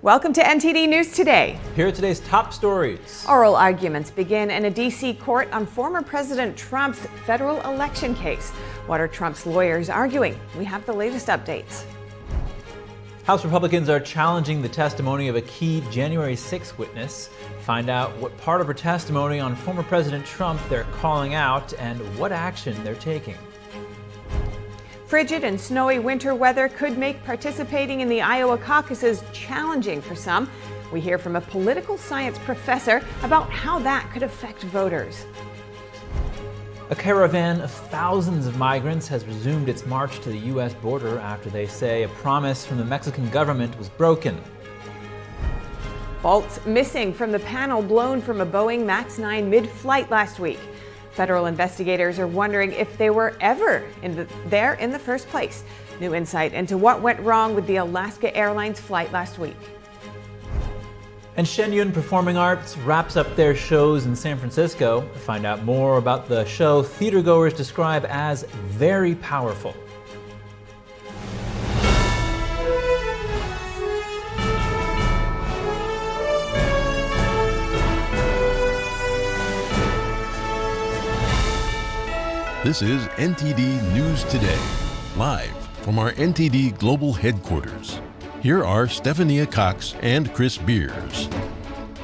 Welcome to NTD News Today. Here are today's top stories. Oral arguments begin in a D.C. court on former President Trump's federal election case. What are Trump's lawyers arguing? We have the latest updates. House Republicans are challenging the testimony of a key January 6 witness. Find out what part of her testimony on former President Trump they're calling out and what action they're taking. Frigid and snowy winter weather could make participating in the Iowa caucuses challenging for some. We hear from a political science professor about how that could affect voters. A caravan of thousands of migrants has resumed its march to the U.S. border after they say a promise from the Mexican government was broken. Bolts missing from the panel blown from a Boeing MAX 9 mid-flight last week. Federal investigators are wondering if they were ever there in the first place. New insight into what went wrong with the Alaska Airlines flight last week. And Shen Yun Performing Arts wraps up their shows in San Francisco. Find out more about the show theatergoers describe as very powerful. This is NTD News Today, live from our NTD Global Headquarters. Here are Stephania Cox and Chris Beers.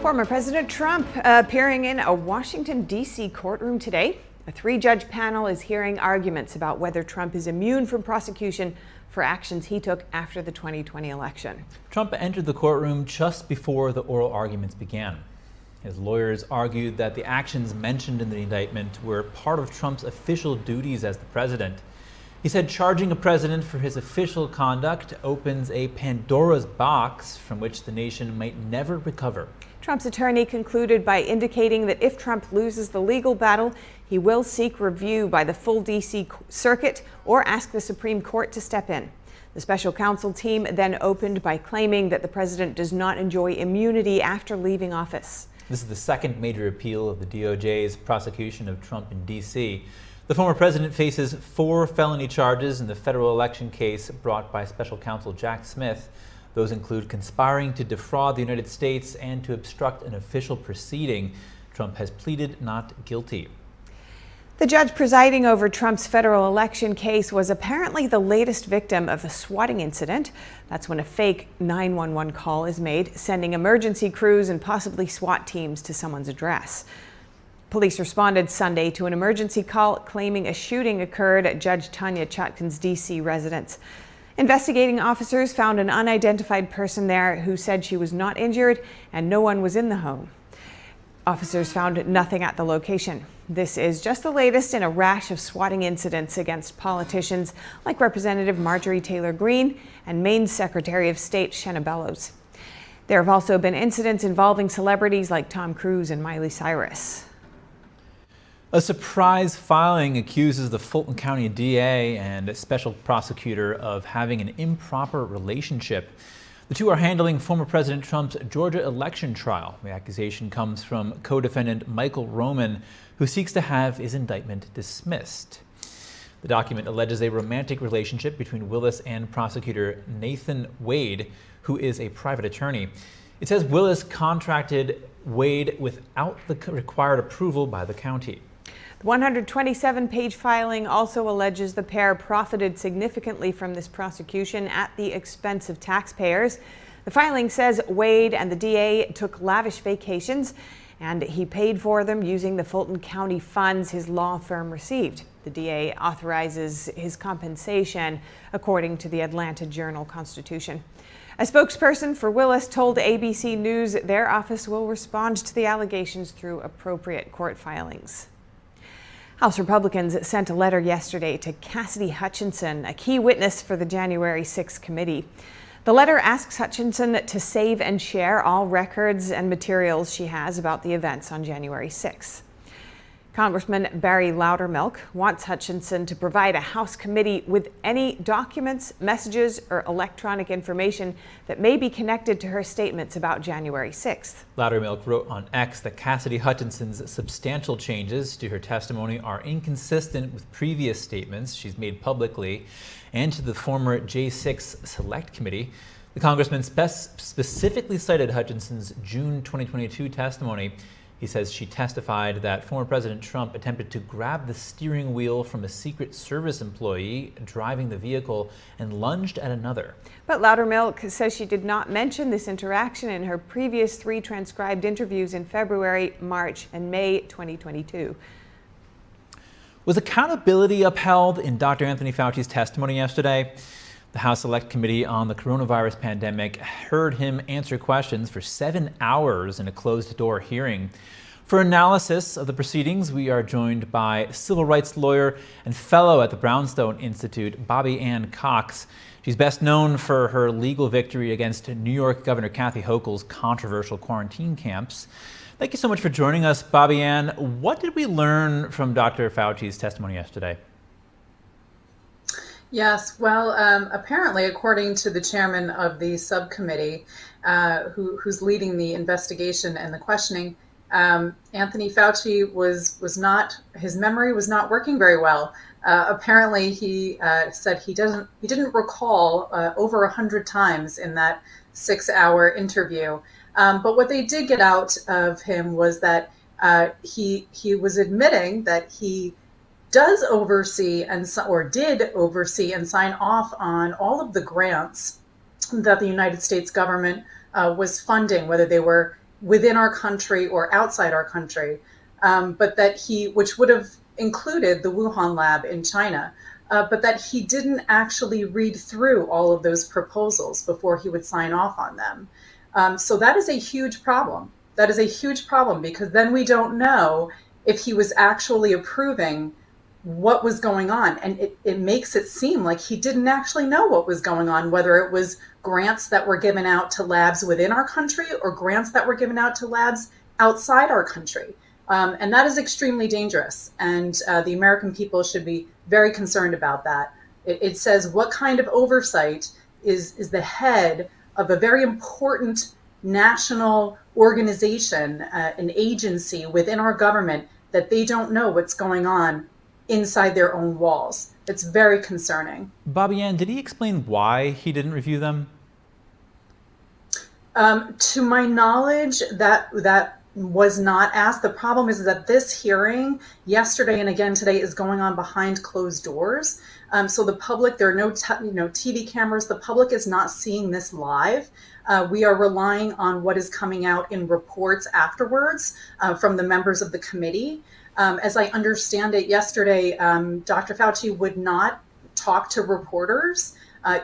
Former President Trump appearing in a Washington, D.C. courtroom today. A three-judge panel is hearing arguments about whether Trump is immune from prosecution for actions he took after the 2020 election. Trump entered the courtroom just before the oral arguments began. His lawyers argued that the actions mentioned in the indictment were part of Trump's official duties as the president. He said charging a president for his official conduct opens a Pandora's box from which the nation might never recover. Trump's attorney concluded by indicating that if Trump loses the legal battle, he will seek review by the full D.C. circuit or ask the Supreme Court to step in. The special counsel team then opened by claiming that the president does not enjoy immunity after leaving office. This is the second major appeal of the DOJ's prosecution of Trump in D.C. The former president faces 4 felony charges in the federal election case brought by special counsel Jack Smith. Those include conspiring to defraud the United States and to obstruct an official proceeding. Trump has pleaded not guilty. The judge presiding over Trump's federal election case was apparently the latest victim of a swatting incident. That's when a fake 911 call is made, sending emergency crews and possibly SWAT teams to someone's address. Police responded Sunday to an emergency call claiming a shooting occurred at Judge Tanya Chutkan's D.C. residence. Investigating officers found an unidentified person there who said she was not injured and no one was in the home. Officers found nothing at the location. This is just the latest in a rash of swatting incidents against politicians like Representative Marjorie Taylor Greene and Maine's Secretary of State Shen Yun. There have also been incidents involving celebrities like Tom Cruise and Miley Cyrus. A surprise filing accuses the Fulton County DA and a special prosecutor of having an improper relationship. The two are handling former President Trump's Georgia election trial. The accusation comes from co-defendant Michael Roman, who seeks to have his indictment dismissed. The document alleges a romantic relationship between Willis and prosecutor Nathan Wade, who is a private attorney. It says Willis contracted Wade without the required approval by the county. The 127-page filing also alleges the pair profited significantly from this prosecution at the expense of taxpayers. The filing says Wade and the DA took lavish vacations, and he paid for them using the Fulton County funds his law firm received. The DA authorizes his compensation, according to the Atlanta Journal-Constitution. A spokesperson for Willis told ABC News their office will respond to the allegations through appropriate court filings. House Republicans sent a letter yesterday to Cassidy Hutchinson, a key witness for the January 6 committee. The letter asks Hutchinson to save and share all records and materials she has about the events on January 6. Congressman Barry Loudermilk wants Hutchinson to provide a House committee with any documents, messages, or electronic information that may be connected to her statements about January 6th. Loudermilk wrote on X that Cassidy Hutchinson's substantial changes to her testimony are inconsistent with previous statements she's made publicly and to the former J6 Select Committee. The congressman specifically cited Hutchinson's June 2022 testimony. He says she testified that former President Trump attempted to grab the steering wheel from a Secret Service employee driving the vehicle and lunged at another. But Loudermilk says she did not mention this interaction in her previous 3 transcribed interviews in February, March, and May 2022. Was accountability upheld in Dr. Anthony Fauci's testimony yesterday? The House Select Committee on the Coronavirus Pandemic heard him answer questions for 7 hours in a closed-door hearing. For analysis of the proceedings, we are joined by civil rights lawyer and fellow at the Brownstone Institute, Bobby Ann Cox. She's best known for her legal victory against New York Governor Kathy Hochul's controversial quarantine camps. Thank you so much for joining us, Bobby Ann. What did we learn from Dr. Fauci's testimony yesterday? Yes, well, apparently, according to the chairman of the subcommittee, who's leading the investigation and the questioning, Anthony Fauci was not, his memory was not working very well. Apparently, he said he didn't recall over 100 times in that 6-hour interview. But what they did get out of him was that he was admitting that he does oversee did oversee and sign off on all of the grants that the United States government was funding, whether they were within our country or outside our country, but that which would have included the Wuhan lab in China, but that he didn't actually read through all of those proposals before he would sign off on them. So that is a huge problem. That is a huge problem because then we don't know if he was actually approving what was going on. And it makes it seem like he didn't actually know what was going on, whether it was grants that were given out to labs within our country or grants that were given out to labs outside our country. And that is extremely dangerous. And the American people should be very concerned about that. It says what kind of oversight is the head of a very important national organization, an agency within our government, that they don't know what's going on inside their own walls. It's very concerning. Bobby Ann, did he explain why he didn't review them? To my knowledge, that was not asked. The problem is that this hearing yesterday and again today is going on behind closed doors. So the public, there are no TV cameras. The public is not seeing this live. We are relying on what is coming out in reports afterwards from the members of the committee. As I understand it, yesterday, Dr. Fauci would not talk to reporters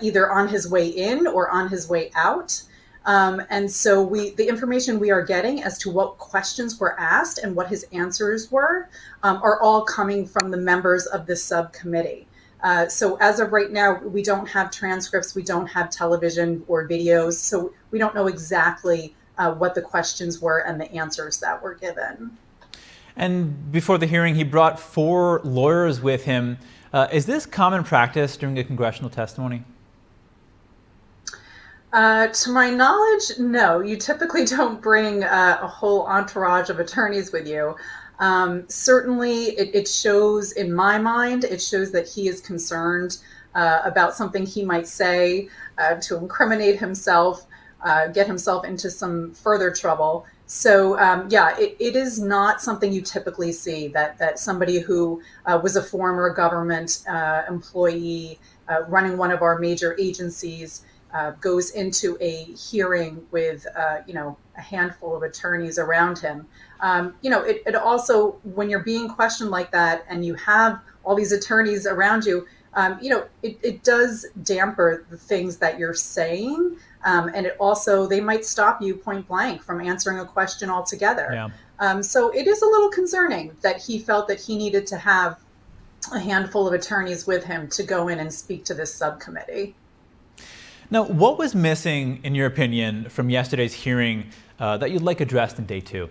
either on his way in or on his way out. And so the information we are getting as to what questions were asked and what his answers were are all coming from the members of the subcommittee. So as of right now, we don't have transcripts, we don't have television or videos, so we don't know exactly what the questions were and the answers that were given. And before the hearing, he brought 4 lawyers with him. Is this common practice during a congressional testimony? To my knowledge, no. You typically don't bring a whole entourage of attorneys with you. Certainly, it shows, in my mind, it shows that he is concerned about something he might say to incriminate himself, get himself into some further trouble. So, it is not something you typically see, that somebody who was a former government employee running one of our major agencies goes into a hearing with, a handful of attorneys around him. It also, when you're being questioned like that and you have all these attorneys around you, it does damper the things that you're saying. And it also, they might stop you point blank from answering a question altogether. Yeah. So it is a little concerning that he felt that he needed to have a handful of attorneys with him to go in and speak to this subcommittee. Now, what was missing, in your opinion, from yesterday's hearing that you'd like addressed in day 2?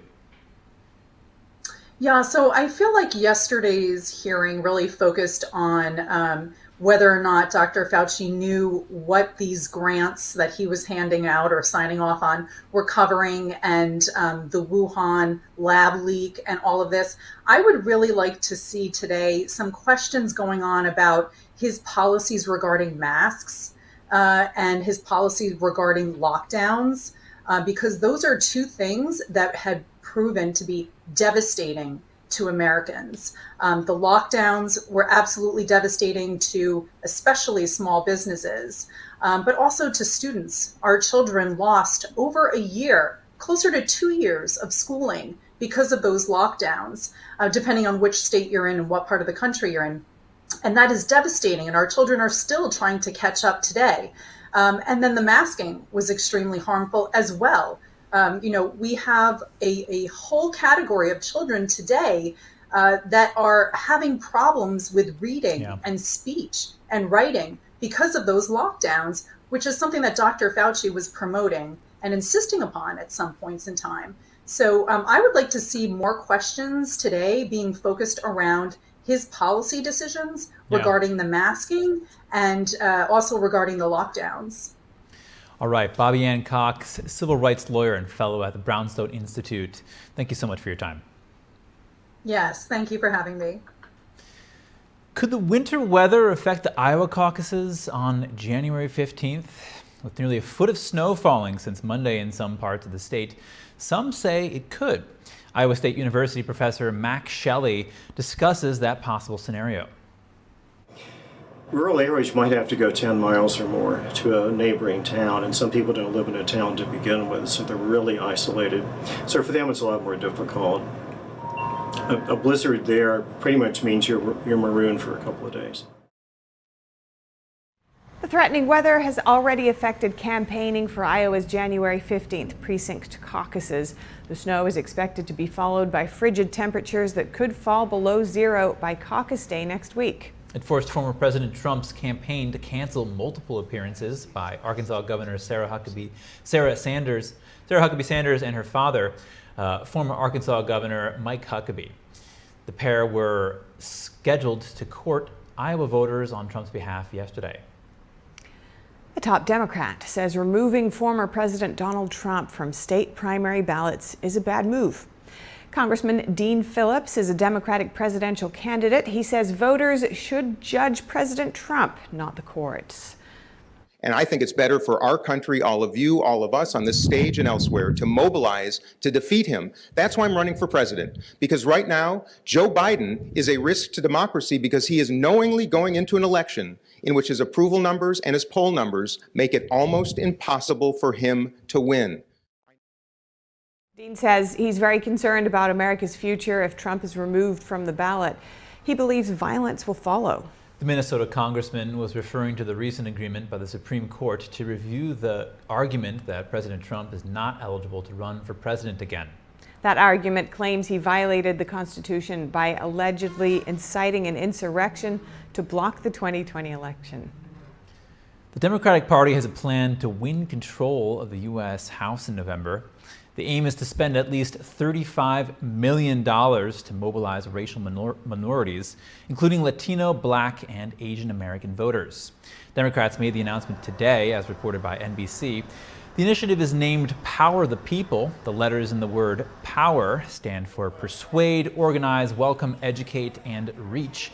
Yeah, so I feel like yesterday's hearing really focused on whether or not Dr. Fauci knew what these grants that he was handing out or signing off on were covering, and the Wuhan lab leak and all of this. I would really like to see today some questions going on about his policies regarding masks. and his policy regarding lockdowns, because those are two things that had proven to be devastating to Americans. The lockdowns were absolutely devastating to especially small businesses, but also to students. Our children lost over a year, closer to 2 years of schooling because of those lockdowns, depending on which state you're in and what part of the country you're in. And that is devastating, and our children are still trying to catch up today. And then the masking was extremely harmful as well. We have a whole category of children today that are having problems with reading and speech and writing because of those lockdowns, which is something that Dr. Fauci was promoting and insisting upon at some points in time. So I would like to see more questions today being focused around his policy decisions regarding the masking and also regarding the lockdowns. All right, Bobby Ann Cox, civil rights lawyer and fellow at the Brownstone Institute. Thank you so much for your time. Yes, thank you for having me. Could the winter weather affect the Iowa caucuses on January 15th? With nearly a foot of snow falling since Monday in some parts of the state, some say it could. Iowa State University professor Max Shelley discusses that possible scenario. Rural areas might have to go 10 miles or more to a neighboring town, and some people don't live in a town to begin with, so they're really isolated. So for them it's a lot more difficult. A blizzard there pretty much means you're marooned for a couple of days. The threatening weather has already affected campaigning for Iowa's January 15th precinct caucuses. The snow is expected to be followed by frigid temperatures that could fall below zero by caucus day next week. It forced former President Trump's campaign to cancel multiple appearances by Arkansas Governor Sarah Huckabee Sanders and her father, former Arkansas Governor Mike Huckabee. The pair were scheduled to court Iowa voters on Trump's behalf yesterday. A top Democrat says removing former President Donald Trump from state primary ballots is a bad move. Congressman Dean Phillips is a Democratic presidential candidate. He says voters should judge President Trump, not the courts. And I think it's better for our country, all of you, all of us on this stage and elsewhere, to mobilize to defeat him. That's why I'm running for president. Because right now, Joe Biden is a risk to democracy because he is knowingly going into an election in which his approval numbers and his poll numbers make it almost impossible for him to win. Dean says he's very concerned about America's future if Trump is removed from the ballot. He believes violence will follow. The Minnesota congressman was referring to the recent agreement by the Supreme Court to review the argument that President Trump is not eligible to run for president again. That argument claims he violated the Constitution by allegedly inciting an insurrection to block the 2020 election. The Democratic Party has a plan to win control of the U.S. House in November. The aim is to spend at least $35 million to mobilize racial minorities, including Latino, Black, and Asian American voters. Democrats made the announcement today, as reported by NBC. The initiative is named Power the People. The letters in the word power stand for persuade, organize, welcome, educate, and reach.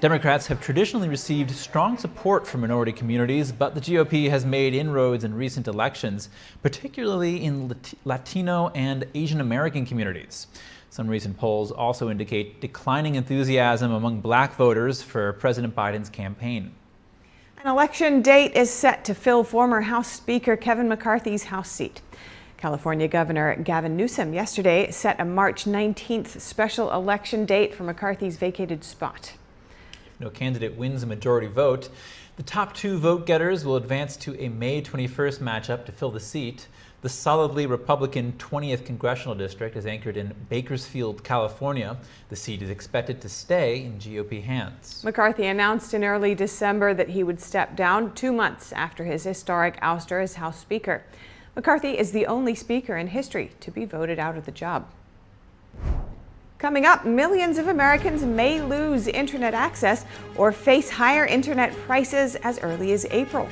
Democrats have traditionally received strong support from minority communities, but the GOP has made inroads in recent elections, particularly in Latino and Asian American communities. Some recent polls also indicate declining enthusiasm among Black voters for President Biden's campaign. An election date is set to fill former House Speaker Kevin McCarthy's House seat. California Governor Gavin Newsom yesterday set a March 19th special election date for McCarthy's vacated spot. If no candidate wins a majority vote, the top two vote-getters will advance to a May 21st matchup to fill the seat. The solidly Republican 20th Congressional District is anchored in Bakersfield, California. The seat is expected to stay in GOP hands. McCarthy announced in early December that he would step down 2 months after his historic ouster as House Speaker. McCarthy is the only speaker in history to be voted out of the job. Coming up, millions of Americans may lose internet access or face higher internet prices as early as April.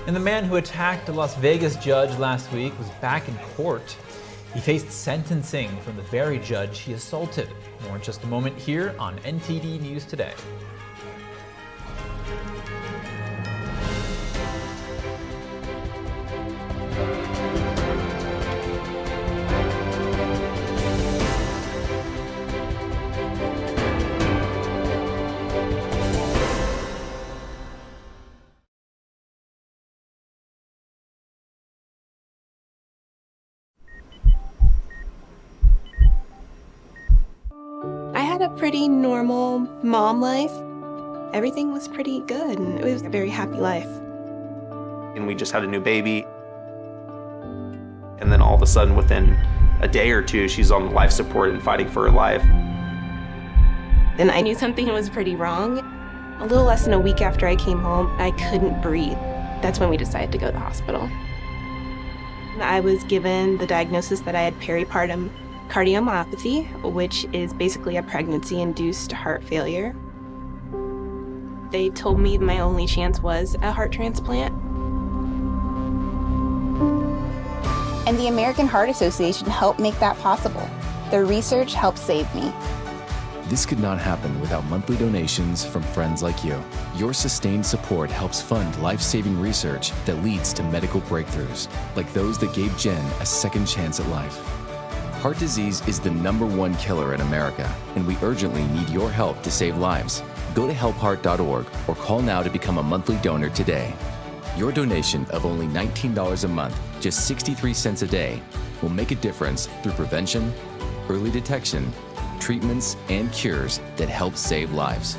And the man who attacked a Las Vegas judge last week was back in court. He faced sentencing from the very judge he assaulted. More in just a moment here on NTD News Today. a pretty normal mom life. Everything was pretty good, and it was a very happy life. And we just had a new baby. And then all of a sudden, within a day or two, she's on life support and fighting for her life. And I knew something was pretty wrong. A little less than a week after I came home, I couldn't breathe. That's when we decided to go to the hospital. I was given the diagnosis that I had peripartum cardiomyopathy, which is basically a pregnancy-induced heart failure. They told me my only chance was a heart transplant. And the American Heart Association helped make that possible. Their research helped save me. This could not happen without monthly donations from friends like you. Your sustained support helps fund life-saving research that leads to medical breakthroughs, like those that gave Jen a second chance at life. Heart disease is the #1 killer in America, and we urgently need your help to save lives. Go to helpheart.org or call now to become a monthly donor today. Your donation of only $19 a month, just 63 cents a day, will make a difference through prevention, early detection, treatments, and cures that help save lives.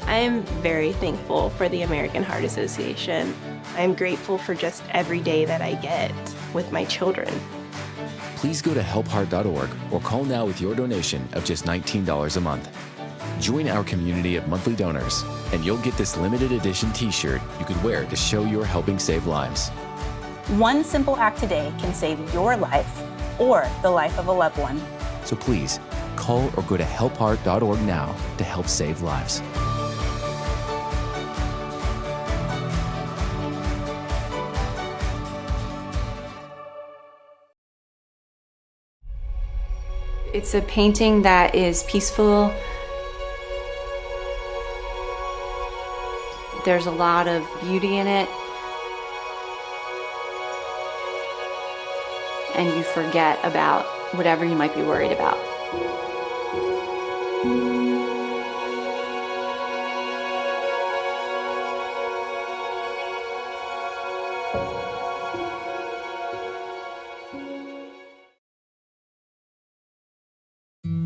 I am very thankful for the American Heart Association. I'm grateful for just every day that I get with my children. Please go to helpheart.org or call now with your donation of just $19 a month. Join our community of monthly donors, and you'll get this limited edition t-shirt you could wear to show you're helping save lives. One simple act today can save your life or the life of a loved one. So please, call or go to helpheart.org now to help save lives. It's a painting that is peaceful. There's a lot of beauty in it. And you forget about whatever you might be worried about.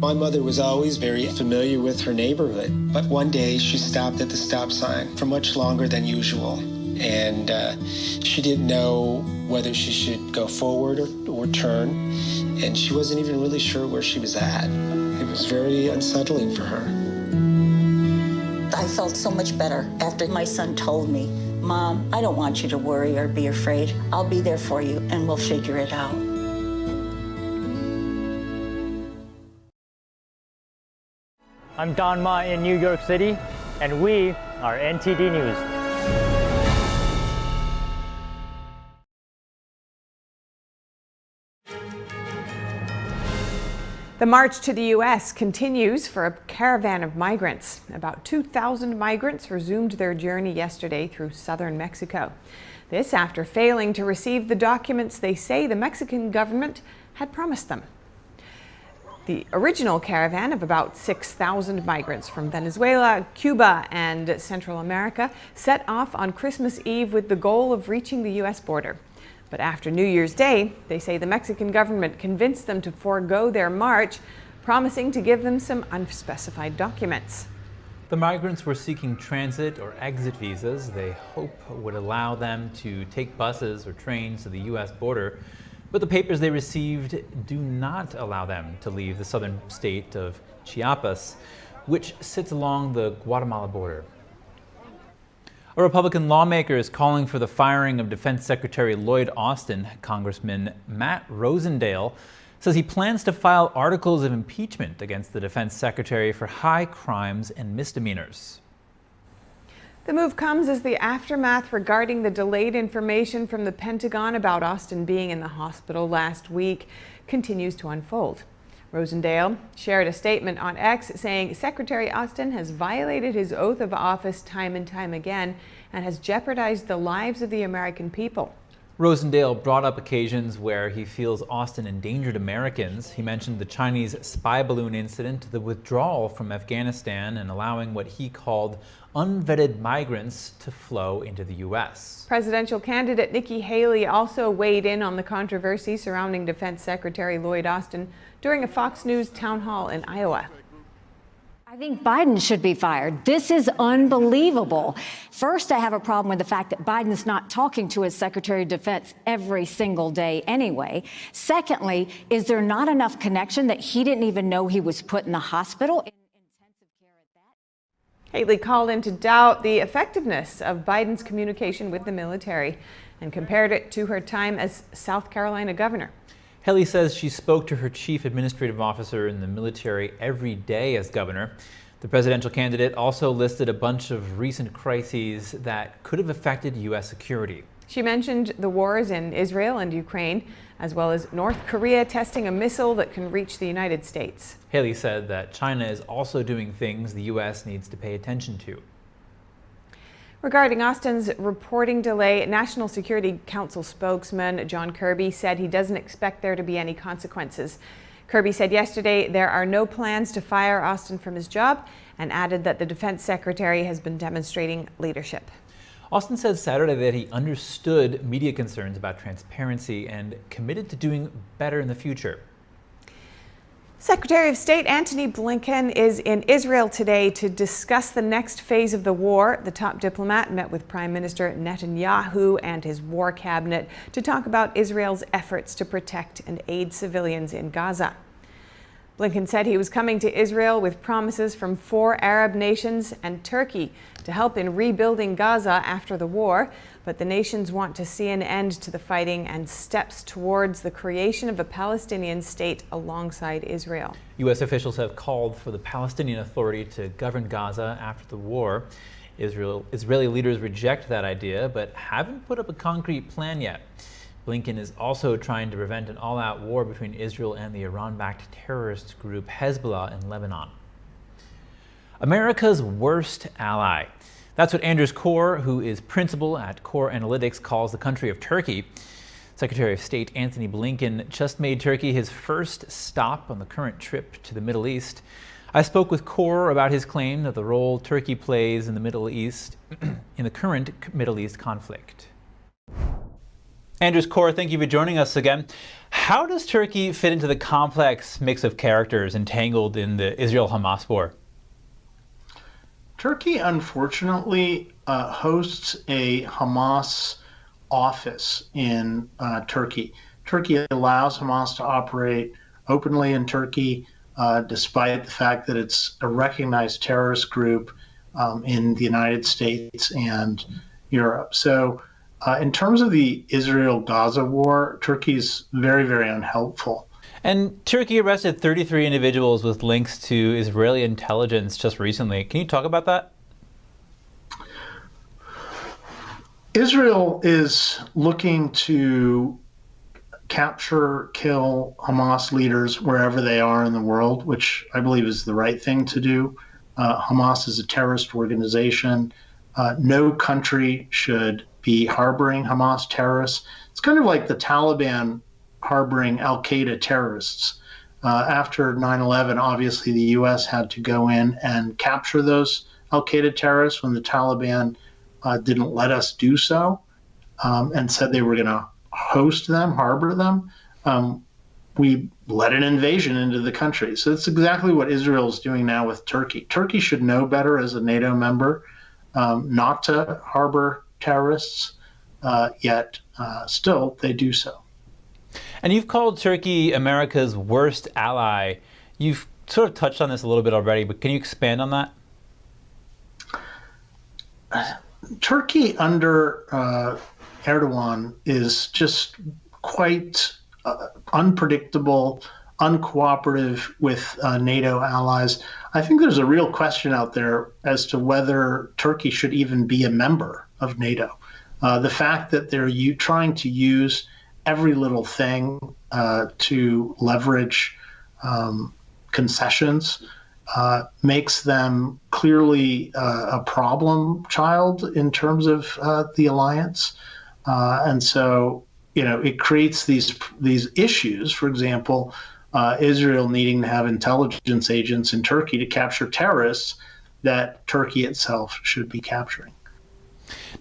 My mother was always very familiar with her neighborhood, but one day she stopped at the stop sign for much longer than usual. And she didn't know whether she should go forward or turn, and she wasn't even really sure where she was at. It was very unsettling for her. I felt so much better after my son told me, "Mom, I don't want you to worry or be afraid. I'll be there for you, and we'll figure it out." I'm Don Ma in New York City, and we are NTD News. The march to the U.S. continues for a caravan of migrants. About 2,000 migrants resumed their journey yesterday through southern Mexico. This after failing to receive the documents they say the Mexican government had promised them. The original caravan of about 6,000 migrants from Venezuela, Cuba, and Central America set off on Christmas Eve with the goal of reaching the U.S. border. But after New Year's Day, they say the Mexican government convinced them to forego their march, promising to give them some unspecified documents. The migrants were seeking transit or exit visas they hope would allow them to take buses or trains to the U.S. border. But the papers they received do not allow them to leave the southern state of Chiapas, which sits along the Guatemala border. A Republican lawmaker is calling for the firing of Defense Secretary Lloyd Austin. Congressman Matt Rosendale says he plans to file articles of impeachment against the defense secretary for high crimes and misdemeanors. The move comes as the aftermath regarding the delayed information from the Pentagon about Austin being in the hospital last week continues to unfold. Rosendale shared a statement on X saying Secretary Austin has violated his oath of office time and time again and has jeopardized the lives of the American people. Rosendale brought up occasions where he feels Austin endangered Americans. He mentioned the Chinese spy balloon incident, the withdrawal from Afghanistan, and allowing what he called unvetted migrants to flow into the U.S. Presidential candidate Nikki Haley also weighed in on the controversy surrounding Defense Secretary Lloyd Austin during a Fox News town hall in Iowa. I think Biden should be fired. This is unbelievable. First, I have a problem with the fact that Biden's not talking to his Secretary of Defense every single day anyway. Secondly, is there not enough connection that he didn't even know he was put in the hospital? Haley called in to doubt the effectiveness of Biden's communication with the military and compared it to her time as South Carolina governor. Haley says she spoke to her chief administrative officer in the military every day as governor. The presidential candidate also listed a bunch of recent crises that could have affected U.S. security. She mentioned the wars in Israel and Ukraine, as well as North Korea testing a missile that can reach the United States. Haley said that China is also doing things the U.S. needs to pay attention to. Regarding Austin's reporting delay, National Security Council spokesman John Kirby said he doesn't expect there to be any consequences. Kirby said yesterday there are no plans to fire Austin from his job and added that the defense secretary has been demonstrating leadership. Austin said Saturday that he understood media concerns about transparency and committed to doing better in the future. Secretary of State Antony Blinken is in Israel today to discuss the next phase of the war. The top diplomat met with Prime Minister Netanyahu and his war cabinet to talk about Israel's efforts to protect and aid civilians in Gaza. Blinken said he was coming to Israel with promises from 4 Arab nations and Turkey to help in rebuilding Gaza after the war, but the nations want to see an end to the fighting and steps towards the creation of a Palestinian state alongside Israel. U.S. officials have called for the Palestinian Authority to govern Gaza after the war. Israeli leaders reject that idea, but haven't put up a concrete plan yet. Blinken is also trying to prevent an all-out war between Israel and the Iran-backed terrorist group Hezbollah in Lebanon. America's worst ally. That's what Anders Corr, who is principal at Corr Analytics, calls the country of Turkey. Secretary of State Antony Blinken just made Turkey his first stop on the current trip to the Middle East. I spoke with Corr about his claim that the role Turkey plays in the Middle East, in the current Middle East conflict. Anders Corr, thank you for joining us again. How does Turkey fit into the complex mix of characters entangled in the Israel-Hamas war? Turkey, unfortunately, hosts a Hamas office in Turkey. Turkey allows Hamas to operate openly in Turkey, despite the fact that it's a recognized terrorist group in the United States and Europe. So in terms of the Israel-Gaza war, Turkey's very, very unhelpful. And Turkey arrested 33 individuals with links to Israeli intelligence just recently. Can you talk about that? Israel is looking to capture, kill Hamas leaders wherever they are in the world, which I believe is the right thing to do. Hamas is a terrorist organization. No country should be harboring Hamas terrorists. It's kind of like the Taliban harboring al-Qaeda terrorists. After 9/11, obviously the U.S. had to go in and capture those al-Qaeda terrorists when the Taliban didn't let us do so, and said they were going to host them, harbor them. We led an invasion into the country. So that's exactly what Israel is doing now with Turkey. Turkey should know better as a NATO member not to harbor terrorists, yet still they do so. And you've called Turkey America's worst ally. You've sort of touched on this a little bit already, but can you expand on that? Turkey under Erdogan is just quite unpredictable, uncooperative with NATO allies. I think there's a real question out there as to whether Turkey should even be a member of NATO. The fact that they're trying to use every little thing to leverage concessions makes them clearly a problem child in terms of the alliance. And so, it creates these issues. For example, Israel needing to have intelligence agents in Turkey to capture terrorists that Turkey itself should be capturing.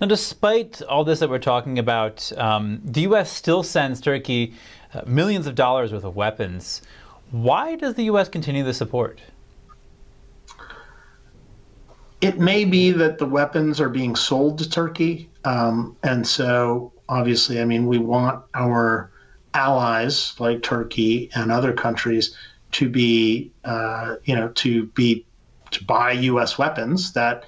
Now, despite all this that we're talking about, the U.S. still sends Turkey millions of dollars worth of weapons. Why does the U.S. continue the support? It may be that the weapons are being sold to Turkey. And so obviously, I mean, we want our allies like Turkey and other countries to be, to buy U.S. weapons. That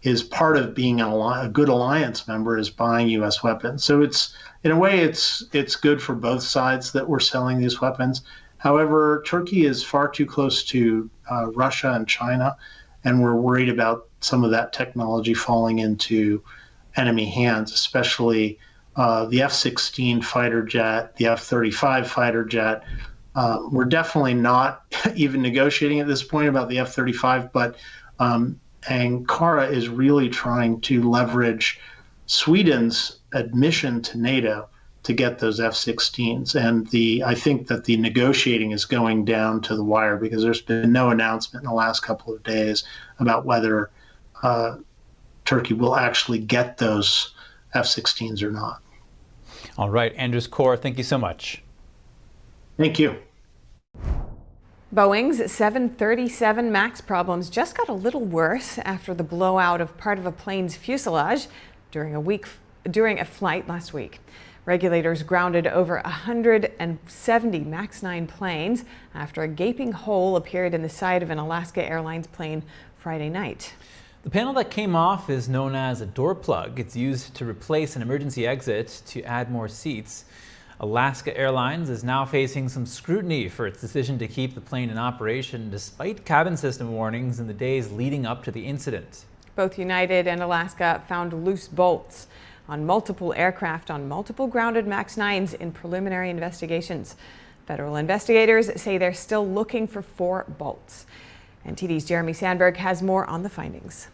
is part of being a good alliance member, is buying U.S. weapons. So it's, in a way, it's good for both sides that we're selling these weapons. However, Turkey is far too close to Russia and China, and we're worried about some of that technology falling into enemy hands, especially the F-16 fighter jet, the F-35 fighter jet. We're definitely not even negotiating at this point about the F-35, but Ankara is really trying to leverage Sweden's admission to NATO to get those F-16s. And I think that the negotiating is going down to the wire, because there's been no announcement in the last couple of days about whether Turkey will actually get those F-16s or not. All right, Andrews Kaur, thank you so much. Thank you. Boeing's 737 MAX problems just got a little worse after the blowout of part of a plane's fuselage during a flight last week. Regulators grounded over 170 MAX 9 planes after a gaping hole appeared in the side of an Alaska Airlines plane Friday night. The panel that came off is known as a door plug. It's used to replace an emergency exit to add more seats. Alaska Airlines is now facing some scrutiny for its decision to keep the plane in operation despite cabin system warnings in the days leading up to the incident. Both United and Alaska found loose bolts on multiple aircraft on multiple grounded MAX 9s in preliminary investigations. Federal investigators say they're still looking for 4 bolts. NTD's Jeremy Sandberg has more on the findings.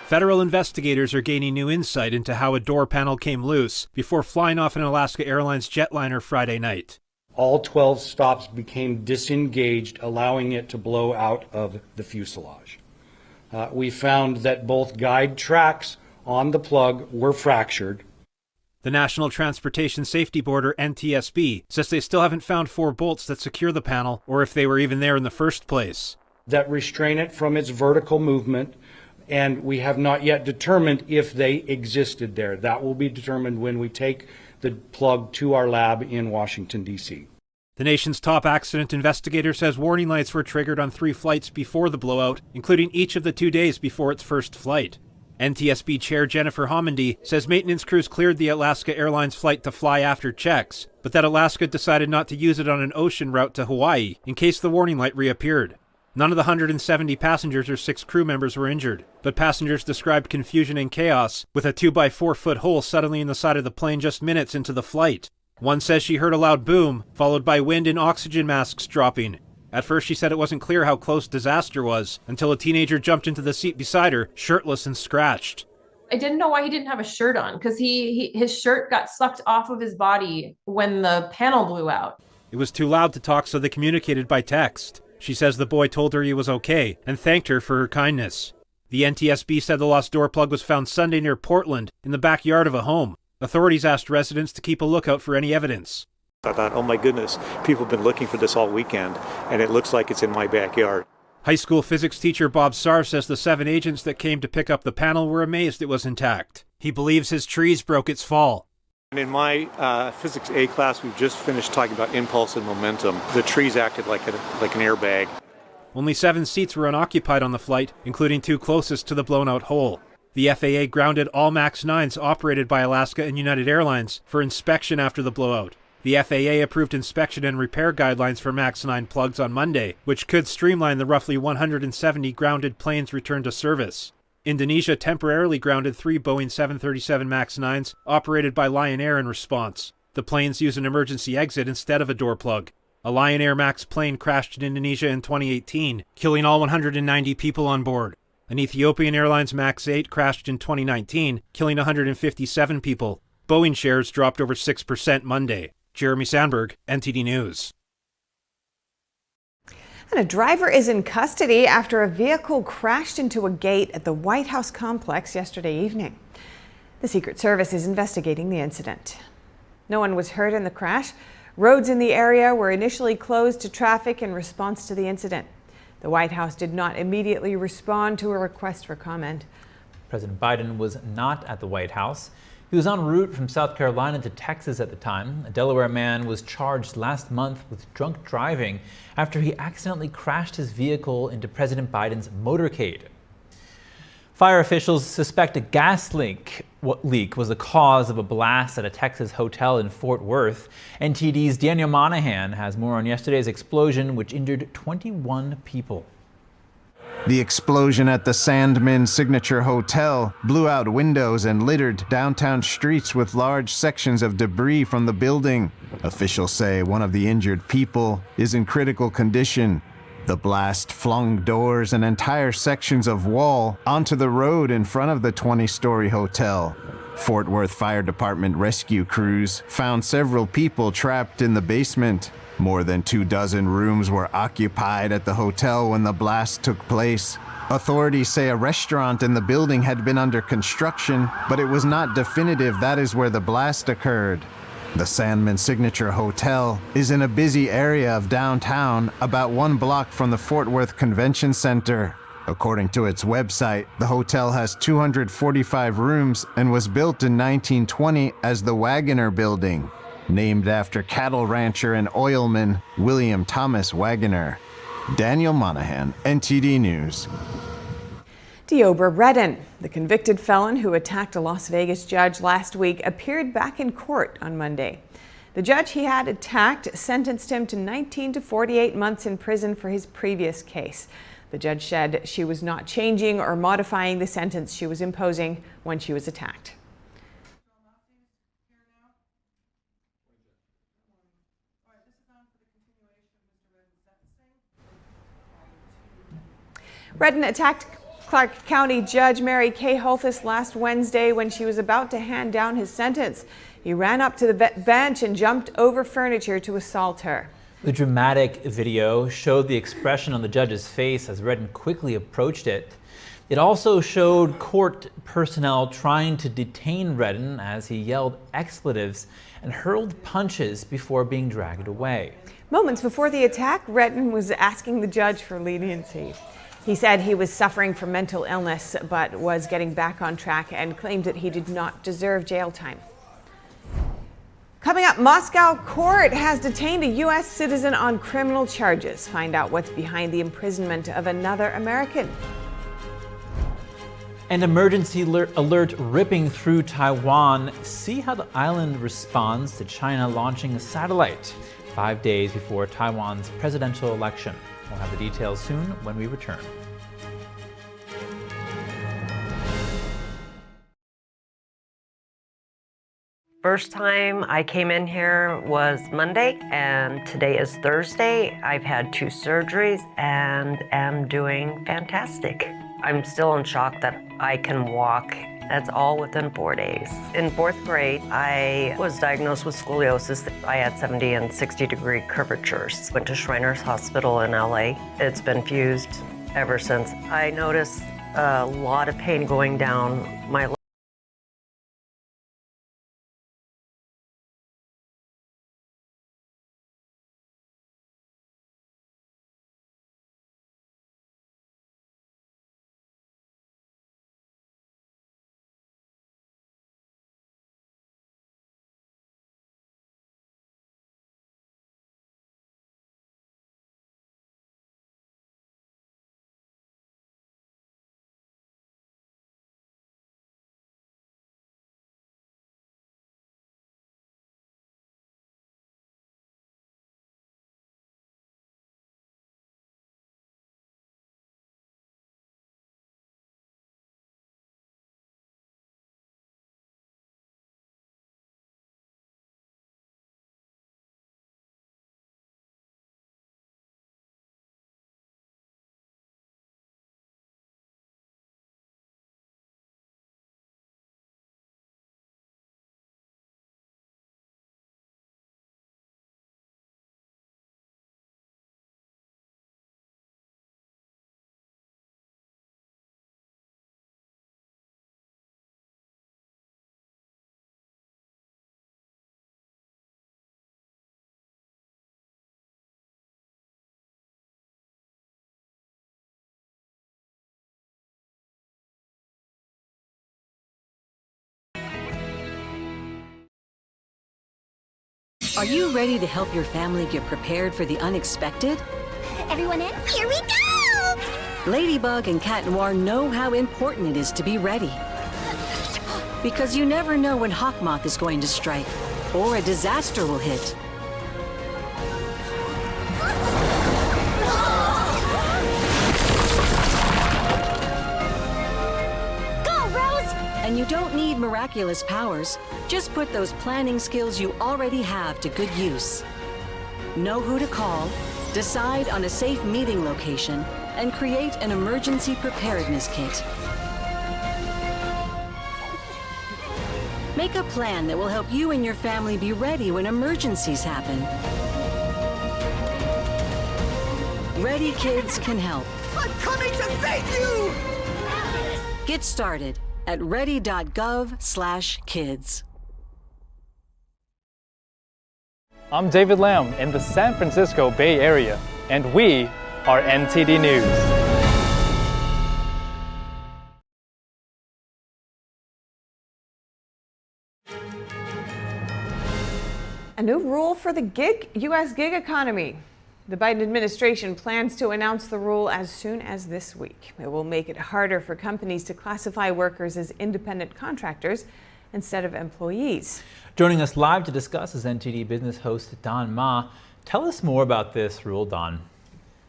Federal investigators are gaining new insight into how a door panel came loose before flying off an Alaska Airlines jetliner Friday night. All 12 stops became disengaged, allowing it to blow out of the fuselage. We found that both guide tracks on the plug were fractured. The National Transportation Safety Board, or NTSB, says they still haven't found 4 bolts that secure the panel, or if they were even there in the first place. That restrain it from its vertical movement, and we have not yet determined if they existed there. That will be determined when we take the plug to our lab in Washington, D.C. The nation's top accident investigator says warning lights were triggered on 3 flights before the blowout, including each of the 2 days before its first flight. NTSB Chair Jennifer Homendy says maintenance crews cleared the Alaska Airlines flight to fly after checks, but that Alaska decided not to use it on an ocean route to Hawaii in case the warning light reappeared. None of the 170 passengers or 6 crew members were injured, but passengers described confusion and chaos with a 2-by-4-foot hole suddenly in the side of the plane just minutes into the flight. One says she heard a loud boom, followed by wind and oxygen masks dropping. At first she said it wasn't clear how close disaster was, until a teenager jumped into the seat beside her, shirtless and scratched. I didn't know why he didn't have a shirt on, because his shirt got sucked off of his body when the panel blew out. It was too loud to talk, so they communicated by text. She says the boy told her he was okay and thanked her for her kindness. The NTSB said the lost door plug was found Sunday near Portland in the backyard of a home. Authorities asked residents to keep a lookout for any evidence. I thought, oh my goodness, people have been looking for this all weekend, and it looks like it's in my backyard. High school physics teacher Bob Sarr says the 7 agents that came to pick up the panel were amazed it was intact. He believes his trees broke its fall. And in my physics A class, we've just finished talking about impulse and momentum. The trees acted like an airbag. Only 7 seats were unoccupied on the flight, including 2 closest to the blown-out hole. The FAA grounded all MAX 9s operated by Alaska and United Airlines for inspection after the blowout. The FAA approved inspection and repair guidelines for MAX 9 plugs on Monday, which could streamline the roughly 170 grounded planes' return to service. Indonesia temporarily grounded 3 Boeing 737 MAX 9s operated by Lion Air in response. The planes use an emergency exit instead of a door plug. A Lion Air MAX plane crashed in Indonesia in 2018, killing all 190 people on board. An Ethiopian Airlines MAX 8 crashed in 2019, killing 157 people. Boeing shares dropped over 6% Monday. Jeremy Sandberg, NTD News. And a driver is in custody after a vehicle crashed into a gate at the White House complex yesterday evening. The Secret Service is investigating the incident. No one was hurt in the crash. Roads in the area were initially closed to traffic in response to the incident. The White House did not immediately respond to a request for comment. President Biden was not at the White House. He was en route from South Carolina to Texas at the time. A Delaware man was charged last month with drunk driving after he accidentally crashed his vehicle into President Biden's motorcade. Fire officials suspect a gas leak was the cause of a blast at a Texas hotel in Fort Worth. NTD's Daniel Monahan has more on yesterday's explosion, which injured 21 people. The explosion at the Sandman Signature Hotel blew out windows and littered downtown streets with large sections of debris from the building. Officials say one of the injured people is in critical condition. The blast flung doors and entire sections of wall onto the road in front of the 20-story hotel. Fort Worth Fire Department rescue crews found several people trapped in the basement. More than 24 rooms were occupied at the hotel when the blast took place. Authorities say a restaurant in the building had been under construction, but it was not definitive that is where the blast occurred. The Sandman Signature Hotel is in a busy area of downtown, about 1 block from the Fort Worth Convention Center. According to its website, the hotel has 245 rooms and was built in 1920 as the Wagoner Building, named after cattle rancher and oilman William Thomas Wagoner. Daniel Monahan, NTD News. Deobra Redden, the convicted felon who attacked a Las Vegas judge last week, appeared back in court on Monday. The judge he had attacked sentenced him to 19 to 48 months in prison for his previous case. The judge said she was not changing or modifying the sentence she was imposing when she was attacked. Redden attacked Clark County Judge Mary Kay Holthus last Wednesday when she was about to hand down his sentence. He ran up to the bench and jumped over furniture to assault her. The dramatic video showed the expression on the judge's face as Redden quickly approached it. It also showed court personnel trying to detain Redden as he yelled expletives and hurled punches before being dragged away. Moments before the attack, Redden was asking the judge for leniency. He said he was suffering from mental illness but was getting back on track and claimed that he did not deserve jail time. Coming up, Moscow court has detained a U.S. citizen on criminal charges. Find out what's behind the imprisonment of another American. An emergency alert ripping through Taiwan. See how the island responds to China launching a satellite 5 days before Taiwan's presidential election. We'll have the details soon when we return. First time I came in here was Monday, and today is Thursday. I've had 2 surgeries and am doing fantastic. I'm still in shock that I can walk. That's all within 4 days. In 4th grade, I was diagnosed with scoliosis. I had 70 and 60-degree curvatures. Went to Shriners Hospital in LA. It's been fused ever since. I noticed a lot of pain going down my Are you ready to help your family get prepared for the unexpected? Everyone in? Here we go! Ladybug and Cat Noir know how important it is to be ready. Because you never know when Hawkmoth is going to strike, or a disaster will hit. And you don't need miraculous powers. Just put those planning skills you already have to good use. Know who to call, decide on a safe meeting location, and create an emergency preparedness kit. Make a plan that will help you and your family be ready when emergencies happen. Ready Kids can help. I'm coming to save you! Get started at ready.gov/kids. I'm David Lam in the San Francisco Bay Area, and we are NTD News. A new rule for the U.S. gig economy. The Biden administration plans to announce the rule as soon as this week. It will make it harder for companies to classify workers as independent contractors instead of employees. Joining us live to discuss is NTD business host Don Ma. Tell us more about this rule, Don.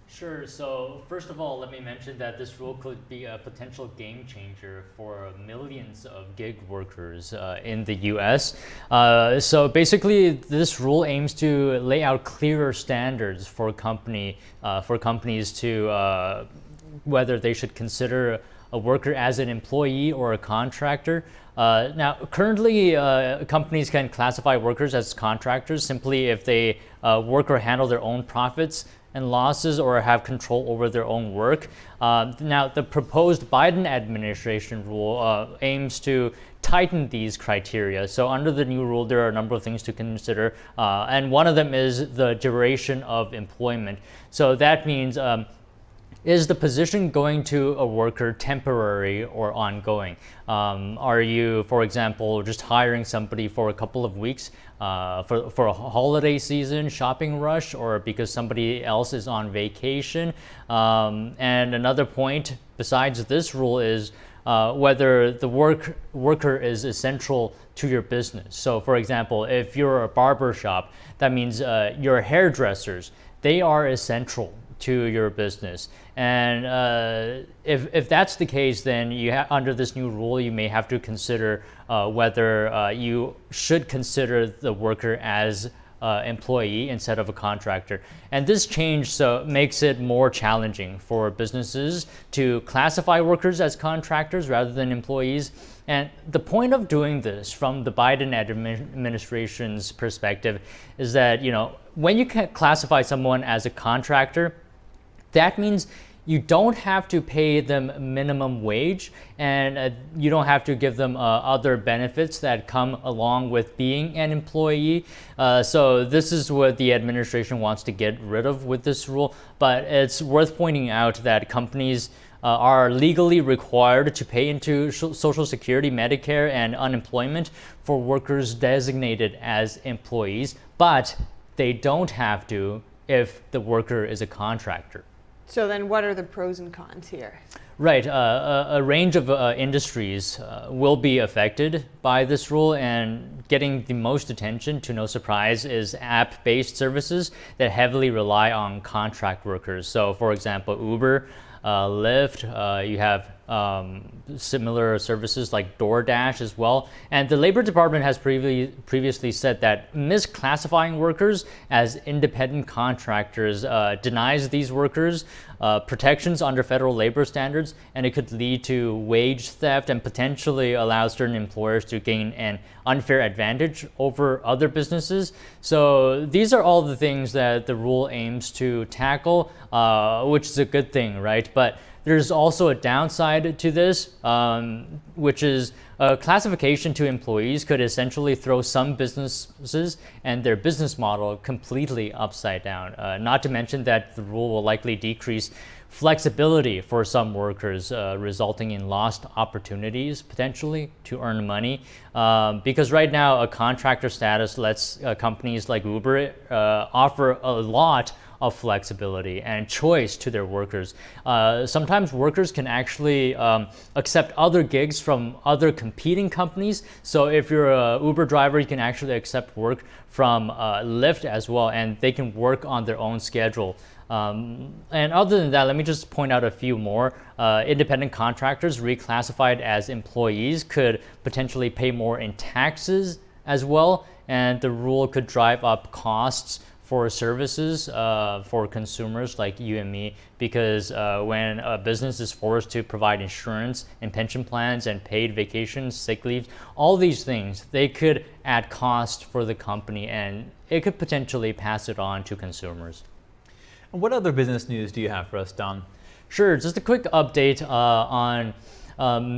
Sure. So first of all, let me mention that this rule could be a potential game changer for millions of gig workers in the U.S. So basically, this rule aims to lay out clearer standards for companies to whether they should consider a worker as an employee or a contractor. Now, currently, companies can classify workers as contractors simply if they work or handle their own profits and losses or have control over their own work. Now, the proposed Biden administration rule aims to tighten these criteria. So under the new rule, there are a number of things to consider, and one of them is the duration of employment. So that means, is the position going to a worker temporary or ongoing? Are you, for example, just hiring somebody for a couple of weeks for a holiday season, shopping rush, or because somebody else is on vacation? And another point besides this rule is whether the worker is essential to your business. So for example, if you're a barber shop, that means your hairdressers, they are essential to your business. And if that's the case, then under this new rule, you may have to consider whether you should consider the worker as employee instead of a contractor. And this change makes it more challenging for businesses to classify workers as contractors rather than employees. And the point of doing this from the Biden administration's perspective is that, when you can classify someone as a contractor, that means you don't have to pay them minimum wage, and you don't have to give them other benefits that come along with being an employee. So this is what the administration wants to get rid of with this rule. But it's worth pointing out that companies are legally required to pay into Social Security, Medicare, and unemployment for workers designated as employees, but they don't have to if the worker is a contractor. So then what are the pros and cons here? Right. A range of industries will be affected by this rule, and getting the most attention, to no surprise, is app-based services that heavily rely on contract workers. So for example, Uber, Lyft, you have similar services like DoorDash as well. And the Labor Department has previously said that misclassifying workers as independent contractors denies these workers protections under federal labor standards, and it could lead to wage theft and potentially allow certain employers to gain an unfair advantage over other businesses. So these are all the things that the rule aims to tackle, which is a good thing, right? But there's also a downside to this, which is a classification to employees could essentially throw some businesses and their business model completely upside down. Not to mention that the rule will likely decrease flexibility for some workers, resulting in lost opportunities potentially to earn money. Because right now, a contractor status lets companies like Uber offer a lot of flexibility and choice to their workers. Sometimes workers can actually accept other gigs from other competing companies. So if you're a Uber driver, you can actually accept work from Lyft as well, and they can work on their own schedule. And other than that, let me just point out a few more. Independent contractors reclassified as employees could potentially pay more in taxes as well, and the rule could drive up costs for services for consumers like you and me, because when a business is forced to provide insurance and pension plans and paid vacations, sick leave, all these things, they could add cost for the company, and it could potentially pass it on to consumers. What other business news do you have for us, Don? Sure, just a quick update on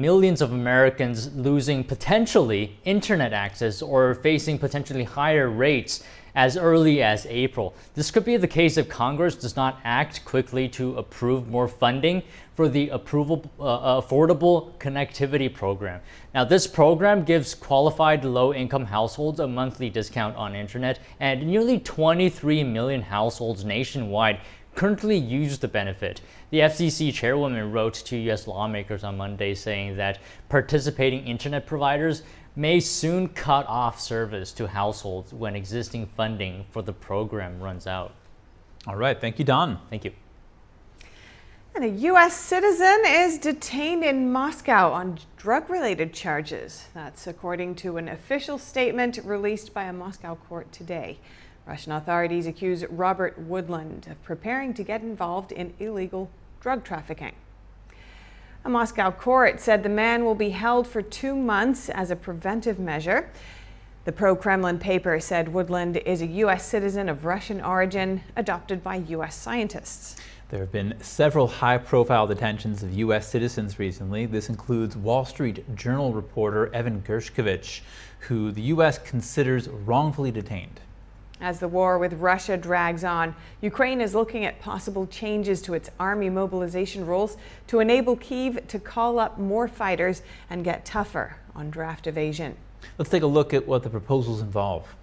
millions of Americans losing potentially internet access or facing potentially higher rates as early as April. This could be the case if Congress does not act quickly to approve more funding for the Affordable Connectivity Program. Now, this program gives qualified low-income households a monthly discount on internet, and nearly 23 million households nationwide currently use the benefit. The FCC chairwoman wrote to U.S. lawmakers on Monday saying that participating internet providers may soon cut off service to households when existing funding for the program runs out. All right, thank you, Don. Thank you. And a U.S. citizen is detained in Moscow on drug-related charges. That's according to an official statement released by a Moscow court today. Russian authorities accuse Robert Woodland of preparing to get involved in illegal drug trafficking. A Moscow court said the man will be held for 2 months as a preventive measure. The pro-Kremlin paper said Woodland is a U.S. citizen of Russian origin, adopted by U.S. scientists. There have been several high-profile detentions of U.S. citizens recently. This includes Wall Street Journal reporter Evan Gershkovich, who the U.S. considers wrongfully detained. As the war with Russia drags on, Ukraine is looking at possible changes to its army mobilization rules to enable Kyiv to call up more fighters and get tougher on draft evasion. Let's take a look at what the proposals involve.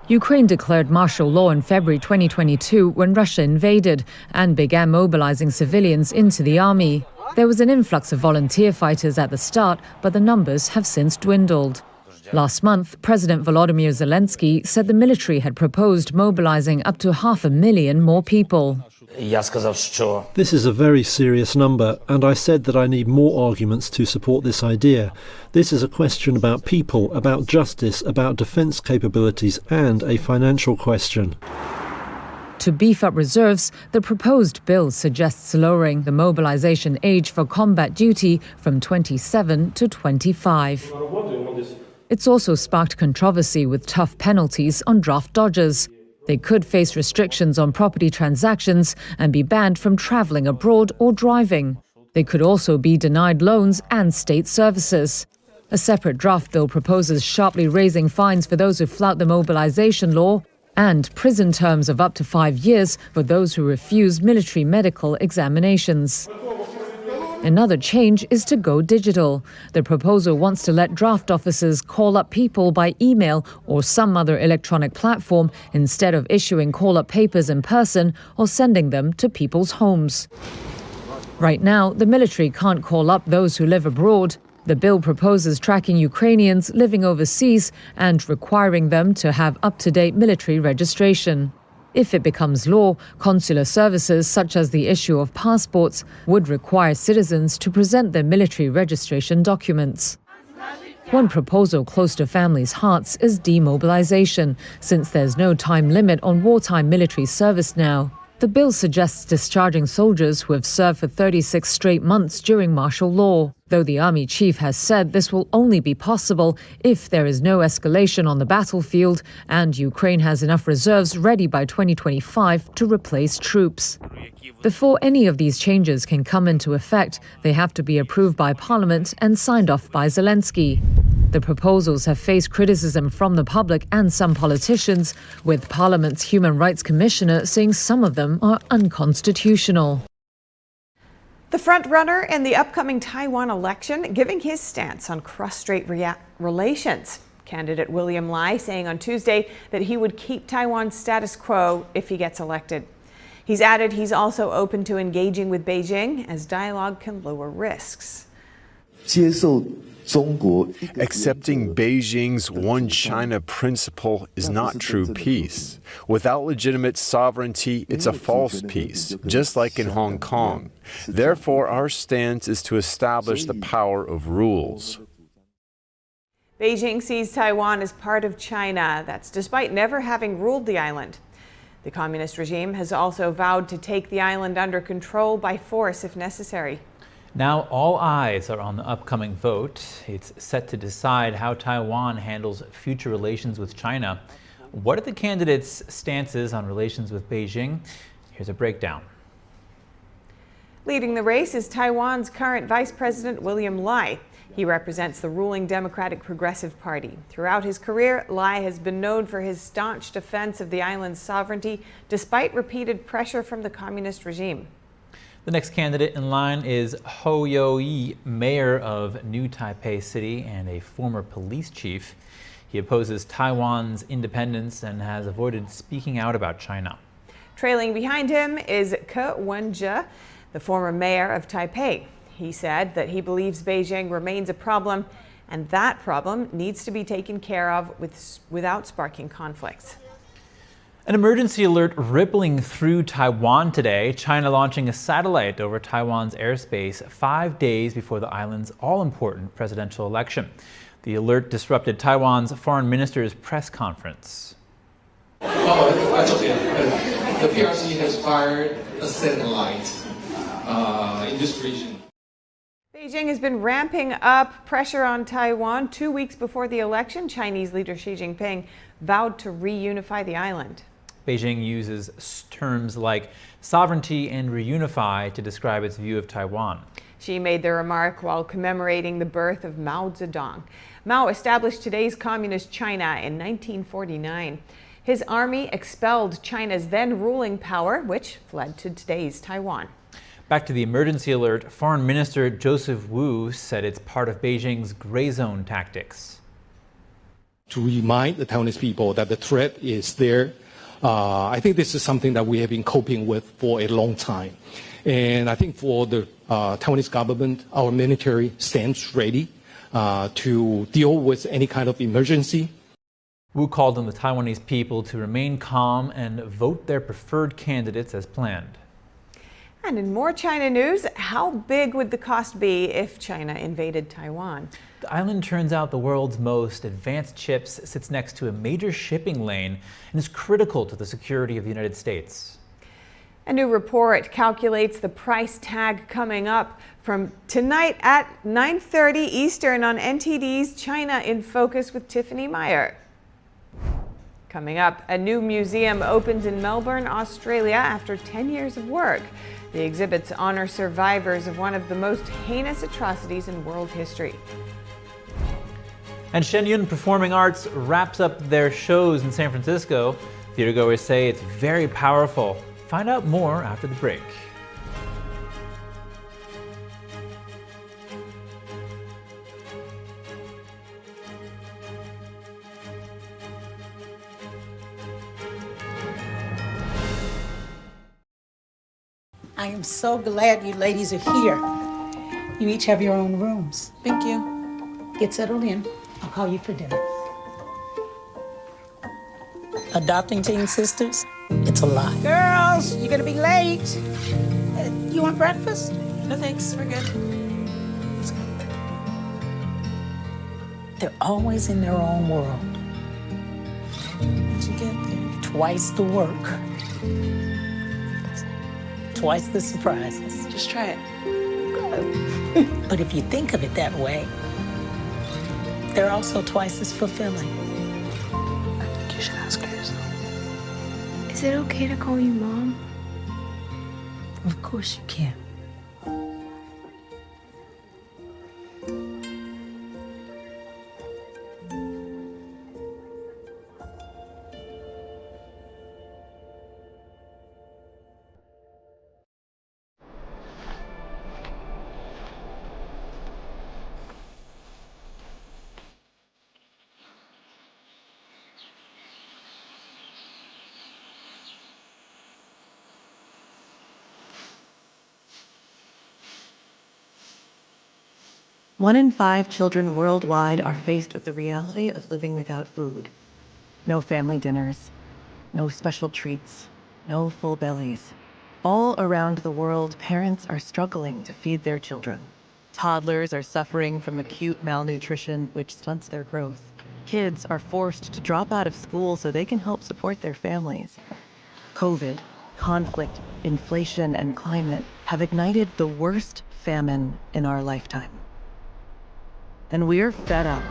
Ukraine declared martial law in February 2022 when Russia invaded and began mobilizing civilians into the army. There was an influx of volunteer fighters at the start, but the numbers have since dwindled. Last month, President Volodymyr Zelensky said the military had proposed mobilizing up to 500,000 more people. This is a very serious number, and I said that I need more arguments to support this idea. This is a question about people, about justice, about defense capabilities, and a financial question. To beef up reserves, the proposed bill suggests lowering the mobilization age for combat duty from 27 to 25. It's also sparked controversy with tough penalties on draft dodgers. They could face restrictions on property transactions and be banned from traveling abroad or driving. They could also be denied loans and state services. A separate draft bill proposes sharply raising fines for those who flout the mobilization law and prison terms of up to 5 years for those who refuse military medical examinations. Another change is to go digital. The proposal wants to let draft officers call up people by email or some other electronic platform instead of issuing call-up papers in person or sending them to people's homes. Right now, the military can't call up those who live abroad. The bill proposes tracking Ukrainians living overseas and requiring them to have up-to-date military registration. If it becomes law, consular services such as the issue of passports would require citizens to present their military registration documents. One proposal close to families' hearts is demobilization, since there's no time limit on wartime military service now. The bill suggests discharging soldiers who have served for 36 straight months during martial law. though the army chief has said this will only be possible if there is no escalation on the battlefield and Ukraine has enough reserves ready by 2025 to replace troops. Before any of these changes can come into effect, they have to be approved by Parliament and signed off by Zelensky. The proposals have faced criticism from the public and some politicians, with Parliament's Human Rights Commissioner saying some of them are unconstitutional. The frontrunner in the upcoming Taiwan election giving his stance on cross-strait relations. Candidate William Lai saying on Tuesday that he would keep Taiwan's status quo if he gets elected. He's added he's also open to engaging with Beijing as dialogue can lower risks. Accepting Beijing's one China principle is not true peace. Without legitimate sovereignty, it's a false peace, just like in Hong Kong. Therefore, our stance is to establish the power of rules. Beijing sees Taiwan as part of China. That's despite never having ruled the island. The communist regime has also vowed to take the island under control by force if necessary. Now all eyes are on the upcoming vote. It's set to decide how Taiwan handles future relations with China. What are the candidates' stances on relations with Beijing? Here's a breakdown. Leading the race is Taiwan's current Vice President William Lai. He represents the ruling Democratic Progressive Party. Throughout his career, Lai has been known for his staunch defense of the island's sovereignty, despite repeated pressure from the communist regime. The next candidate in line is Ho Yo-yi, mayor of New Taipei City and a former police chief. He opposes Taiwan's independence and has avoided speaking out about China. Trailing behind him is Ke Wen-je, the former mayor of Taipei. He said that he believes Beijing remains a problem, and that problem needs to be taken care of without sparking conflicts. An emergency alert rippling through Taiwan today, China launching a satellite over Taiwan's airspace 5 days before the island's all-important presidential election. The alert disrupted Taiwan's foreign minister's press conference. The PRC has fired a satellite in this region. Beijing has been ramping up pressure on Taiwan. 2 weeks before the election, Chinese leader Xi Jinping vowed to reunify the island. Beijing uses terms like sovereignty and reunify to describe its view of Taiwan. Xi made the remark while commemorating the birth of Mao Zedong. Mao established today's communist China in 1949. His army expelled China's then ruling power, which fled to today's Taiwan. Back to the emergency alert, Foreign Minister Joseph Wu said it's part of Beijing's gray zone tactics. To remind the Taiwanese people that the threat is there. I think this is something that we have been coping with for a long time. And I think for the Taiwanese government, our military stands ready to deal with any kind of emergency. Wu called on the Taiwanese people to remain calm and vote their preferred candidates as planned. And in more China news, how big would the cost be if China invaded Taiwan? The island turns out the world's most advanced chips, sits next to a major shipping lane, and is critical to the security of the United States. A new report calculates the price tag coming up from tonight at 9:30 Eastern on NTD's China in Focus with Tiffany Meyer. Coming up, a new museum opens in Melbourne, Australia after 10 years of work. The exhibits honor survivors of one of the most heinous atrocities in world history. And Shen Yun Performing Arts wraps up their shows in San Francisco. Theatergoers say it's very powerful. Find out more after the break. I am so glad you ladies are here. You each have your own rooms. Thank you. Get settled in. I'll call you for dinner. Adopting teen sisters, it's a lot. Girls, you're gonna be late. You want breakfast? No thanks, we're good. They're always in their own world. How'd you get there? Twice the work. Twice the surprises. Just try it. But if you think of it that way, they're also twice as fulfilling. I think you should ask her yourself. Is it okay to call you Mom? Of course you can. One in 5 children worldwide are faced with the reality of living without food. No family dinners, no special treats, no full bellies. All around the world, parents are struggling to feed their children. Toddlers are suffering from acute malnutrition, which stunts their growth. Kids are forced to drop out of school so they can help support their families. COVID, conflict, inflation, and climate have ignited the worst famine in our lifetime. And we're fed up.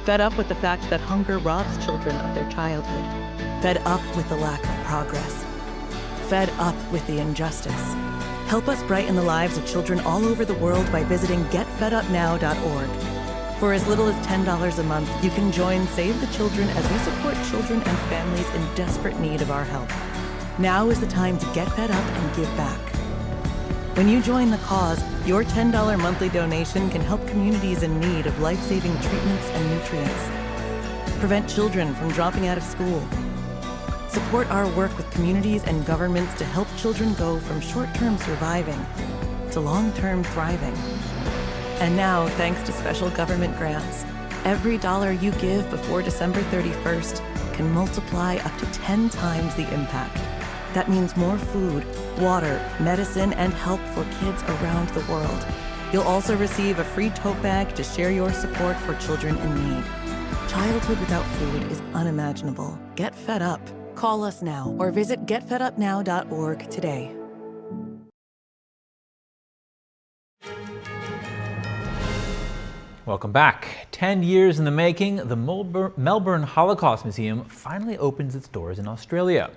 Fed up with the fact that hunger robs children of their childhood. Fed up with the lack of progress. Fed up with the injustice. Help us brighten the lives of children all over the world by visiting getfedupnow.org. For as little as $10 a month, you can join Save the Children as we support children and families in desperate need of our help. Now is the time to get fed up and give back. When you join the cause, your $10 monthly donation can help communities in need of life-saving treatments and nutrients. Prevent children from dropping out of school. Support our work with communities and governments to help children go from short-term surviving to long-term thriving. And now, thanks to special government grants, every dollar you give before December 31st can multiply up to 10 times the impact. That means more food, water, medicine, and help for kids around the world. You'll also receive a free tote bag to share your support for children in need. Childhood without food is unimaginable. Get fed up. Call us now or visit getfedupnow.org today. Welcome back. 10 years in the making, the Melbourne Holocaust Museum finally opens its doors in Australia.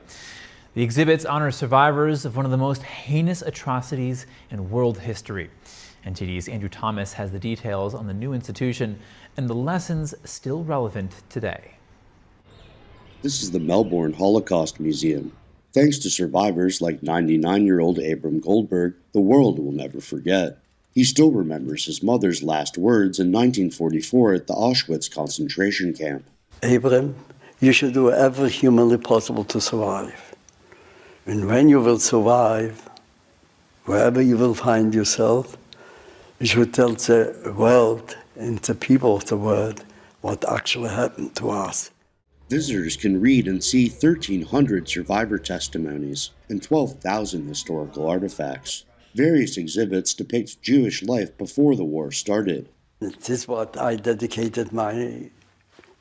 The exhibits honor survivors of one of the most heinous atrocities in world history. NTD's Andrew Thomas has the details on the new institution and the lessons still relevant today. This is the Melbourne Holocaust Museum. Thanks to survivors like 99-year-old Abram Goldberg, the world will never forget. He still remembers his mother's last words in 1944 at the Auschwitz concentration camp. Abram, you should do everything humanly possible to survive. And when you will survive, wherever you will find yourself, you should tell the world and the people of the world what actually happened to us. Visitors can read and see 1,300 survivor testimonies and 12,000 historical artifacts. Various exhibits depict Jewish life before the war started. This is what I dedicated my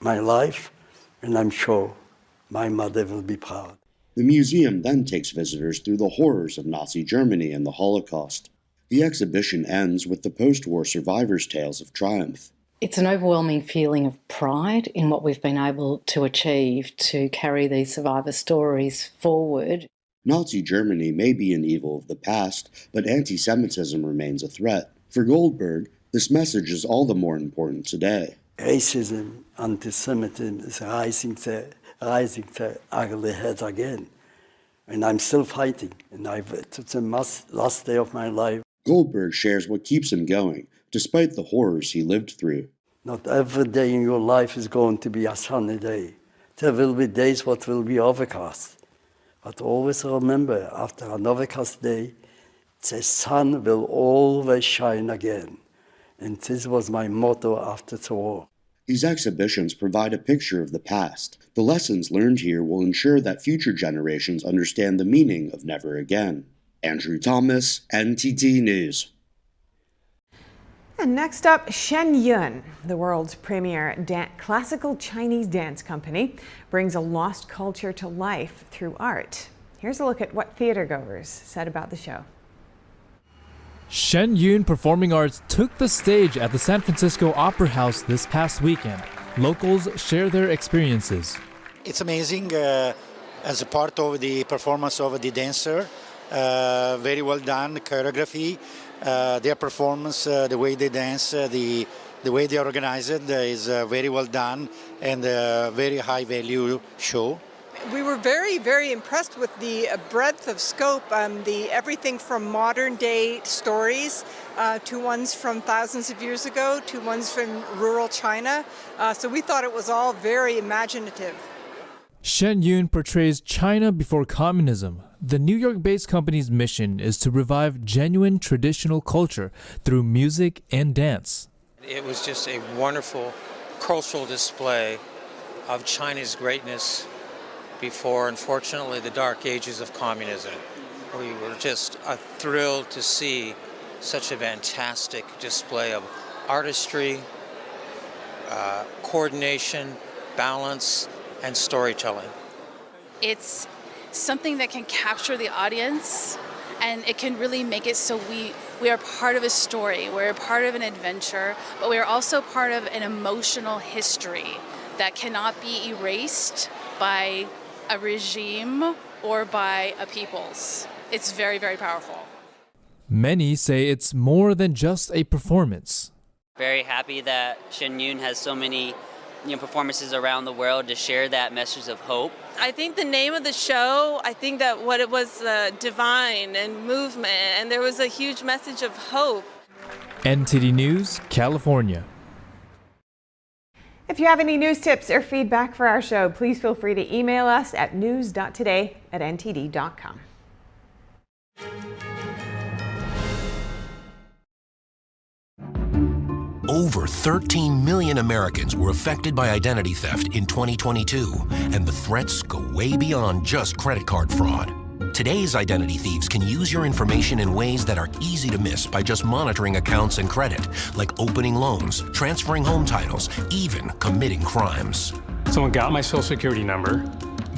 life, and I'm sure my mother will be proud. The museum then takes visitors through the horrors of Nazi Germany and the Holocaust. The exhibition ends with the post-war survivors' tales of triumph. It's an overwhelming feeling of pride in what we've been able to achieve to carry these survivor stories forward. Nazi Germany may be an evil of the past, but anti-Semitism remains a threat. For Goldberg, this message is all the more important today. Racism, anti-Semitism is rising their ugly heads again. And I'm still fighting, and it's the last day of my life. Goldberg shares what keeps him going, despite the horrors he lived through. Not every day in your life is going to be a sunny day. There will be days what will be overcast. But always remember, after an overcast day, the sun will always shine again. And this was my motto after the war. These exhibitions provide a picture of the past. The lessons learned here will ensure that future generations understand the meaning of never again. Andrew Thomas, NTD News. And next up, Shen Yun, the world's premier classical Chinese dance company, brings a lost culture to life through art. Here's a look at what theatergoers said about the show. Shen Yun Performing Arts took the stage at the San Francisco Opera House this past weekend. Locals share their experiences. It's amazing as a part of the performance of the dancer. Very well done, choreography, their performance, the way they dance, the way they organize it is very well done and a very high value show. We were very, very impressed with the breadth of scope, everything from modern day stories to ones from thousands of years ago to ones from rural China. So we thought it was all very imaginative. Shen Yun portrays China before communism. The New York-based company's mission is to revive genuine traditional culture through music and dance. It was just a wonderful cultural display of China's greatness before, unfortunately, the dark ages of communism. We were just thrilled to see such a fantastic display of artistry, coordination, balance, and storytelling. It's something that can capture the audience, and it can really make it so we are part of a story, we're a part of an adventure, but we are also part of an emotional history that cannot be erased by a regime or by a peoples. It's very, very powerful. Many say it's more than just a performance. Very happy that Shen Yun has so many performances around the world to share that message of hope. I think the name of the show, I think that what it was divine and movement, and there was a huge message of hope. NTD News, California. If you have any news tips or feedback for our show, please feel free to email us at news.today@ntd.com. Over 13 million Americans were affected by identity theft in 2022, and the threats go way beyond just credit card fraud. Today's identity thieves can use your information in ways that are easy to miss by just monitoring accounts and credit, like opening loans, transferring home titles, even committing crimes. Someone got my social security number,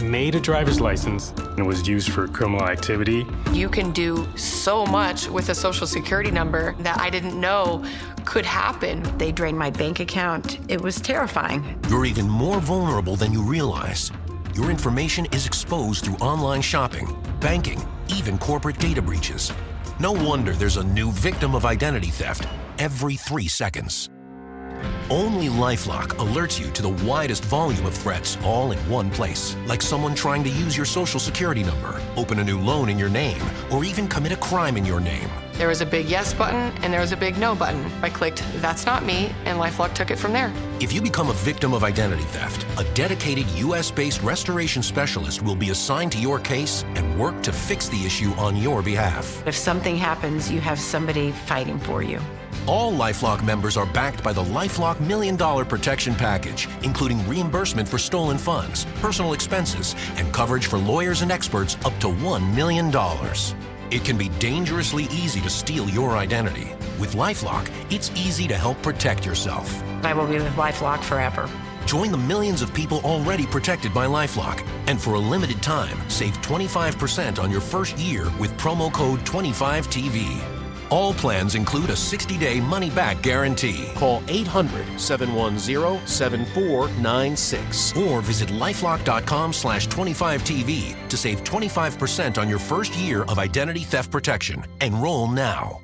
made a driver's license, and it was used for criminal activity. You can do so much with a social security number that I didn't know could happen. They drained my bank account. It was terrifying. You're even more vulnerable than you realize. Your information is exposed through online shopping, banking, even corporate data breaches. No wonder there's a new victim of identity theft every 3 seconds. Only LifeLock alerts you to the widest volume of threats all in one place, like someone trying to use your social security number, open a new loan in your name, or even commit a crime in your name. There was a big yes button and there was a big no button. I clicked, that's not me, and LifeLock took it from there. If you become a victim of identity theft, a dedicated U.S.-based restoration specialist will be assigned to your case and work to fix the issue on your behalf. If something happens, you have somebody fighting for you. All LifeLock members are backed by the LifeLock $1 Million Protection Package, including reimbursement for stolen funds, personal expenses, and coverage for lawyers and experts up to $1 million. It can be dangerously easy to steal your identity. With LifeLock, it's easy to help protect yourself. I will be with LifeLock forever. Join the millions of people already protected by LifeLock. And for a limited time, save 25% on your first year with promo code 25TV. All plans include a 60-day money-back guarantee. Call 800-710-7496 or visit lifelock.com/25TV to save 25% on your first year of identity theft protection. Enroll now.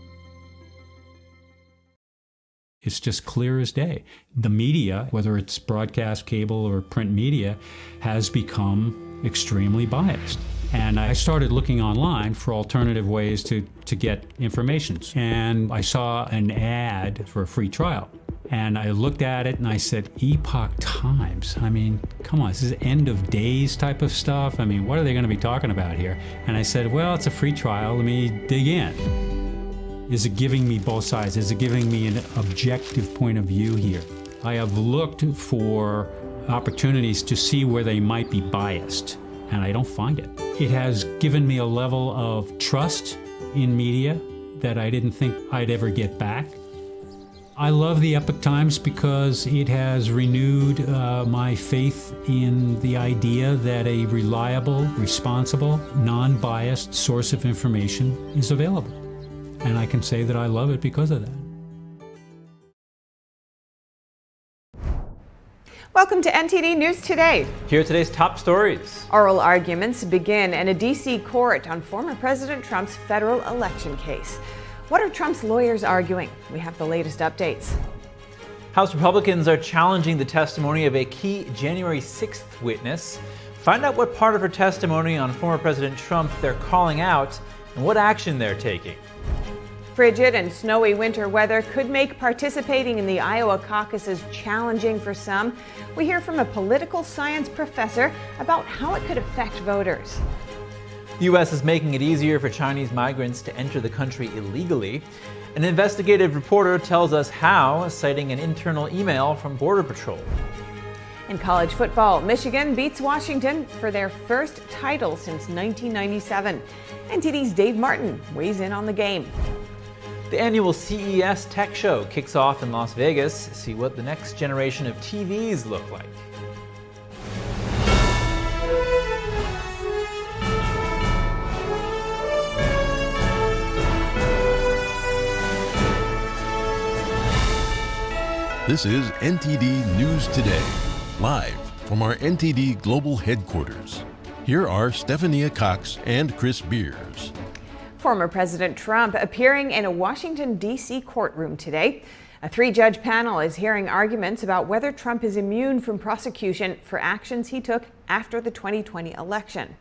It's just clear as day. The media, whether it's broadcast, cable, or print media, has become extremely biased. And I started looking online for alternative ways to get information. And I saw an ad for a free trial. And I looked at it and I said, Epoch Times. I mean, come on, this is end of days type of stuff. I mean, what are they going to be talking about here? And I said, well, it's a free trial. Let me dig in. Is it giving me both sides? Is it giving me an objective point of view here? I have looked for opportunities to see where they might be biased, and I don't find it. It has given me a level of trust in media that I didn't think I'd ever get back. I love the Epoch Times because it has renewed my faith in the idea that a reliable, responsible, non-biased source of information is available. and I can say that I love it because of that. Welcome to NTD News Today. Here are today's top stories. Oral arguments begin in a D.C. court on former President Trump's federal election case. What are Trump's lawyers arguing? We have the latest updates. House Republicans are challenging the testimony of a key January 6th witness. Find out what part of her testimony on former President Trump they're calling out and what action they're taking. Frigid and snowy winter weather could make participating in the Iowa caucuses challenging for some. We hear from a political science professor about how it could affect voters. The U.S. is making it easier for Chinese migrants to enter the country illegally. An investigative reporter tells us how, citing an internal email from Border Patrol. In college football, Michigan beats Washington for their first title since 1997. NTD's Dave Martin weighs in on the game. The annual CES Tech Show kicks off in Las Vegas. See what the next generation of TVs look like. This is NTD News Today, live from our NTD Global Headquarters. Here are Stephania Cox and Chris Beers. Former President Trump appearing in a Washington, D.C. courtroom today. A three-judge panel is hearing arguments about whether Trump is immune from prosecution for actions he took after the 2020 election.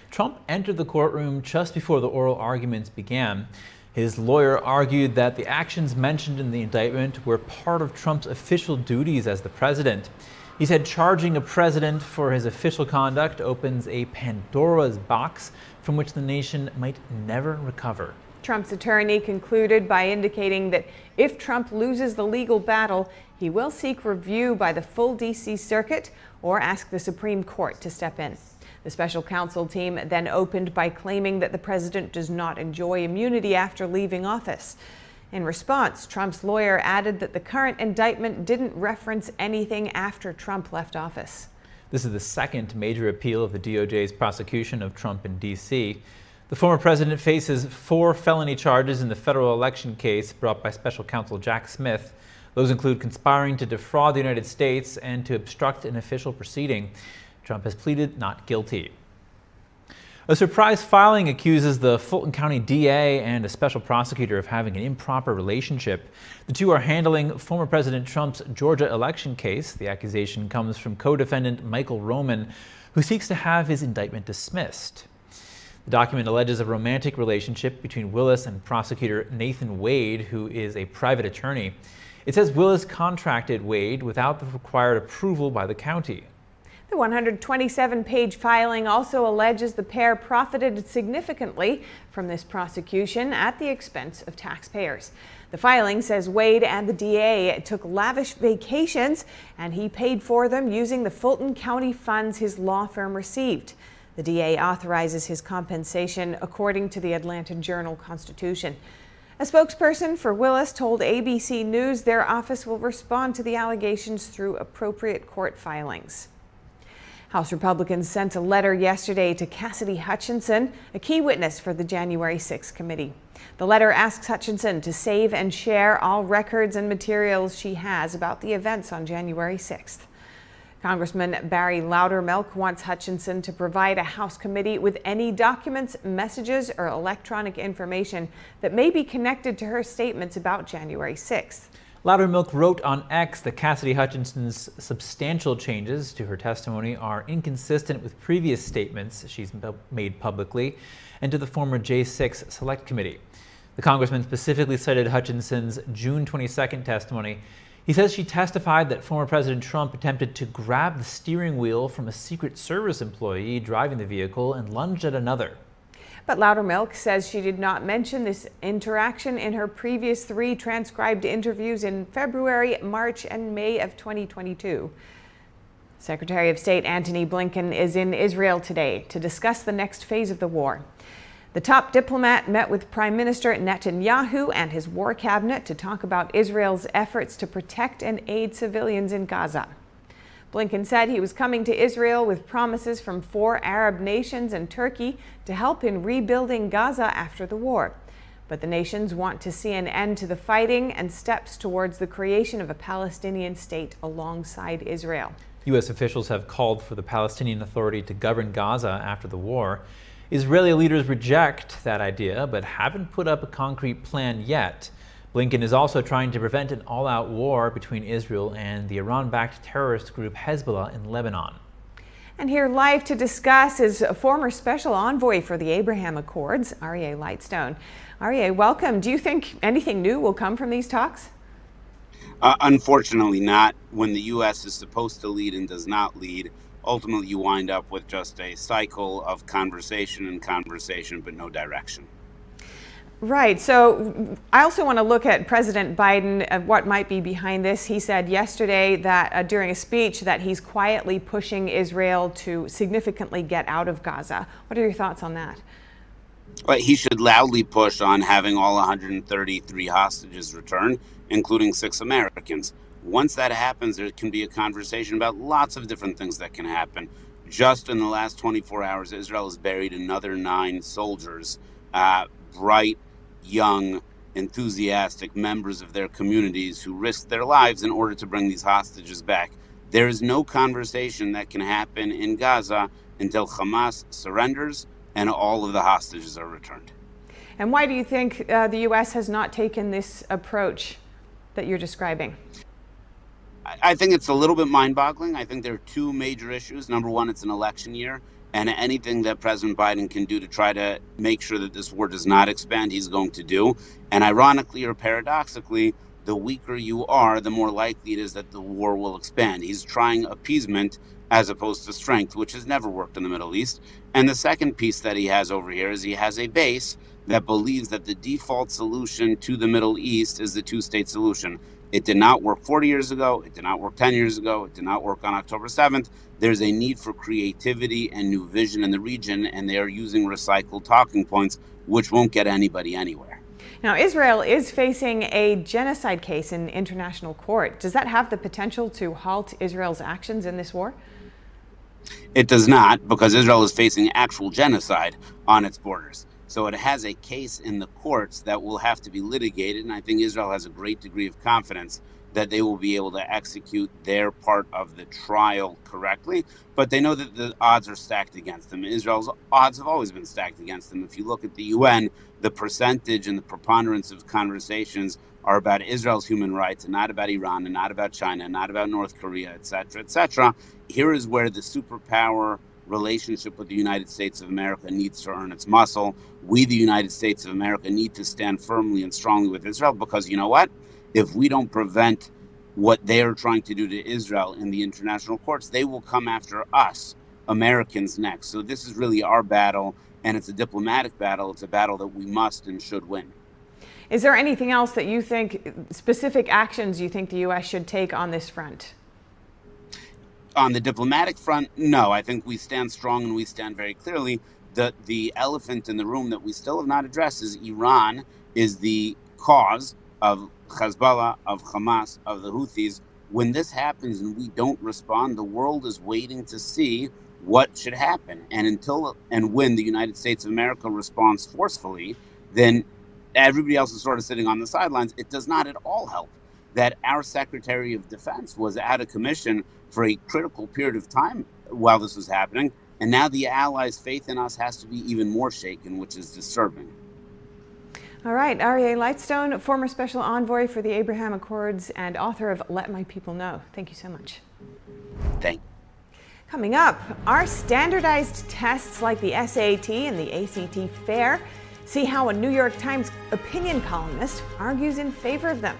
Trump entered the courtroom just before the oral arguments began. His lawyer argued that the actions mentioned in the indictment were part of Trump's official duties as the president. He said charging a president for his official conduct opens a Pandora's box from which the nation might never recover. Trump's attorney concluded by indicating that if Trump loses the legal battle, he will seek review by the full D.C. circuit or ask the Supreme Court to step in. The special counsel team then opened by claiming that the president does not enjoy immunity after leaving office. In response, Trump's lawyer added that the current indictment didn't reference anything after Trump left office. This is the second major appeal of the DOJ's prosecution of Trump in D.C. The former president faces 4 felony charges in the federal election case brought by special counsel Jack Smith. Those include conspiring to defraud the United States and to obstruct an official proceeding. Trump has pleaded not guilty. A surprise filing accuses the Fulton County DA and a special prosecutor of having an improper relationship. The two are handling former President Trump's Georgia election case. The accusation comes from co-defendant Michael Roman, who seeks to have his indictment dismissed. The document alleges a romantic relationship between Willis and prosecutor Nathan Wade, who is a private attorney. It says Willis contracted Wade without the required approval by the county. The 127-page filing also alleges the pair profited significantly from this prosecution at the expense of taxpayers. The filing says Wade and the DA took lavish vacations, and he paid for them using the Fulton County funds his law firm received. The DA authorizes his compensation according to the Atlanta Journal-Constitution. A spokesperson for Willis told ABC News their office will respond to the allegations through appropriate court filings. House Republicans sent a letter yesterday to Cassidy Hutchinson, a key witness for the January 6th committee. The letter asks Hutchinson to save and share all records and materials she has about the events on January 6th. Congressman Barry Loudermilk wants Hutchinson to provide a House committee with any documents, messages, or electronic information that may be connected to her statements about January 6th. Loudermilk wrote on X that Cassidy Hutchinson's substantial changes to her testimony are inconsistent with previous statements she's made publicly and to the former J6 Select Committee. The congressman specifically cited Hutchinson's June 22nd testimony. He says she testified that former President Trump attempted to grab the steering wheel from a Secret Service employee driving the vehicle and lunged at another. But Loudermilk says she did not mention this interaction in her previous 3 transcribed interviews in February, March, and May of 2022. Secretary of State Antony Blinken is in Israel today to discuss the next phase of the war. The top diplomat met with Prime Minister Netanyahu and his war cabinet to talk about Israel's efforts to protect and aid civilians in Gaza. Blinken said he was coming to Israel with promises from 4 Arab nations and Turkey to help in rebuilding Gaza after the war. But the nations want to see an end to the fighting and steps towards the creation of a Palestinian state alongside Israel. U.S. officials have called for the Palestinian Authority to govern Gaza after the war. Israeli leaders reject that idea, but haven't put up a concrete plan yet. Blinken is also trying to prevent an all-out war between Israel and the Iran-backed terrorist group Hezbollah in Lebanon. And here live to discuss is a former special envoy for the Abraham Accords, Aryeh Lightstone. Aryeh, welcome. Do you think anything new will come from these talks? Unfortunately not. When the U.S. is supposed to lead and does not lead, ultimately you wind up with just a cycle of conversation and conversation, but no direction. Right. So I also want to look at President Biden, what might be behind this. He said yesterday that during a speech that he's quietly pushing Israel to significantly get out of Gaza. What are your thoughts on that? But he should loudly push on having all 133 hostages returned, including 6 Americans. Once that happens, there can be a conversation about lots of different things that can happen. Just in the last 24 hours, Israel has buried another 9 soldiers, bright, young, enthusiastic members of their communities who risked their lives in order to bring these hostages back. There is no conversation that can happen in Gaza until Hamas surrenders and all of the hostages are returned. And why do you think the U.S. has not taken this approach that you're describing? I think it's a little bit mind-boggling. I think there are 2 major issues. Number one, it's an election year, and anything that President Biden can do to try to make sure that this war does not expand, he's going to do. And ironically or paradoxically, the weaker you are, the more likely it is that the war will expand. He's trying appeasement as opposed to strength, which has never worked in the Middle East. And the second piece that he has over here is he has a base that believes that the default solution to the Middle East is the 2-state solution. It did not work 40 years ago. It did not work 10 years ago. It did not work on October 7th. There's a need for creativity and new vision in the region, and they are using recycled talking points, which won't get anybody anywhere. Now, Israel is facing a genocide case in international court. Does that have the potential to halt Israel's actions in this war? It does not, because Israel is facing actual genocide on its borders. So it has a case in the courts that will have to be litigated, and I think Israel has a great degree of confidence that they will be able to execute their part of the trial correctly. But they know that the odds are stacked against them. Israel's odds have always been stacked against them. If you look at the UN, the percentage and the preponderance of conversations are about Israel's human rights and not about Iran and not about China and not about North Korea, et cetera, et cetera. Here is where the superpower relationship with the United States of America needs to earn its muscle. We, the United States of America, need to stand firmly and strongly with Israel, because you know what? If we don't prevent what they are trying to do to Israel in the international courts, they will come after us, Americans, next. So this is really our battle, and it's a diplomatic battle. It's a battle that we must and should win. Is there anything else that you think, specific actions you think the U.S. should take on this front? On the diplomatic front, no. I think we stand strong and we stand very clearly. The elephant in the room that we still have not addressed is Iran is the cause of Hezbollah, of Hamas, of the Houthis. When this happens and we don't respond, the world is waiting to see what should happen. And until and when the United States of America responds forcefully, then everybody else is sort of sitting on the sidelines. It does not at all help that our Secretary of Defense was out of commission for a critical period of time while this was happening. And now the allies' faith in us has to be even more shaken, which is disturbing. All right, Aryeh Lightstone, former special envoy for the Abraham Accords and author of Let My People Know. Thank you so much. Thank you. Coming up, are standardized tests like the SAT and the ACT fair? See how a New York Times opinion columnist argues in favor of them.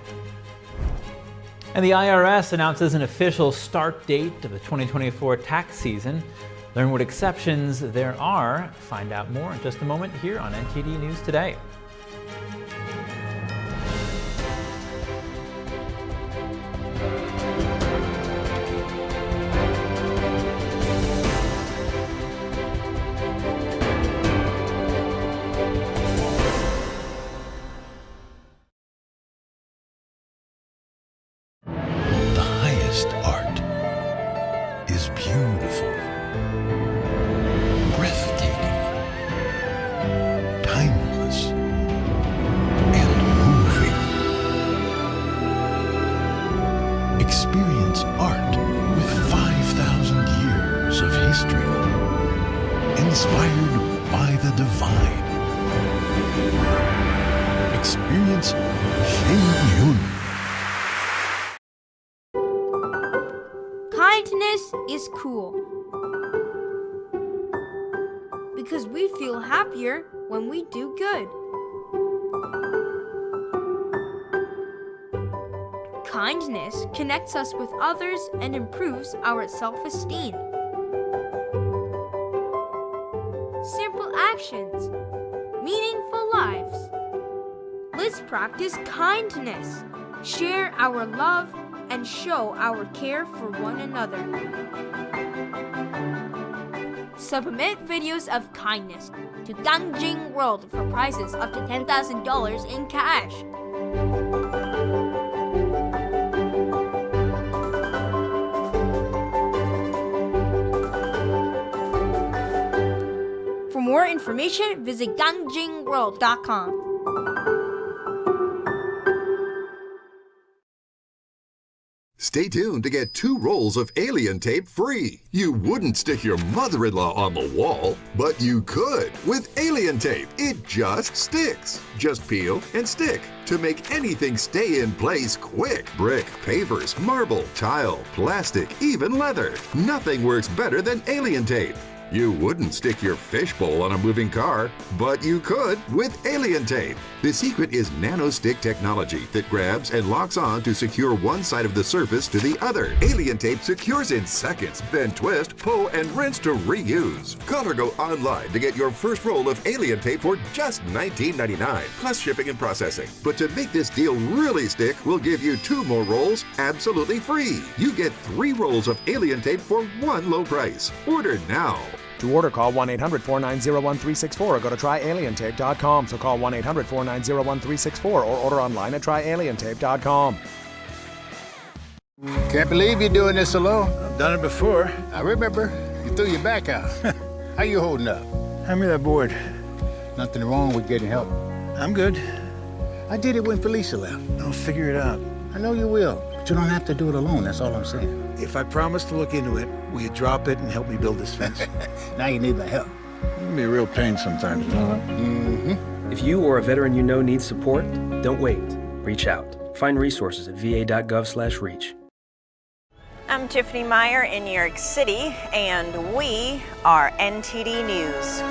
And the IRS announces an official start date of the 2024 tax season. Learn what exceptions there are. Find out more in just a moment here on NTD News Today. Art is beautiful, breathtaking, timeless, history. Inspired by the divine. Experience Shen Yun. Kindness is cool. Because we feel happier when we do good. Kindness connects us with others and improves our self-esteem. Simple actions, meaningful lives. Let's practice kindness, share our love, and show our care for one another. Submit videos of kindness to Gangjing World for prizes up to $10,000 in cash. For more information, visit gangjingworld.com. Stay tuned to get 2 rolls of alien tape free. You wouldn't stick your mother-in-law on the wall, but you could with alien tape. It just sticks. Just peel and stick to make anything stay in place quick. Brick, pavers, marble, tile, plastic, even leather. Nothing works better than alien tape. You wouldn't stick your fishbowl on a moving car, but you could with alien tape. The secret is nano-stick technology that grabs and locks on to secure one side of the surface to the other. Alien tape secures in seconds, then twist, pull, and rinse to reuse. Call or go online to get your first roll of alien tape for just $19.99, plus shipping and processing. But to make this deal really stick, we'll give you 2 more rolls absolutely free. You get 3 rolls of alien tape for one low price. Order now. To order, call 1-800-490-1364 or go to tryalientape.com. So call 1-800-490-1364 or order online at tryalientape.com. Can't believe you're doing this alone. I've done it before. I remember you threw your back out. How you holding up? Hand me that board. Nothing wrong with getting help. I'm good. I did it when Felicia left. I'll figure it out. I know you will, but you don't have to do it alone. That's all I'm saying. If I promise to look into it, will you drop it and help me build this fence? Now you need my help. It can be a real pain sometimes, you know? Mm-hmm. If you or a veteran you know needs support, don't wait. Reach out. Find resources at va.gov/reach. I'm Tiffany Meyer in New York City, and we are NTD News.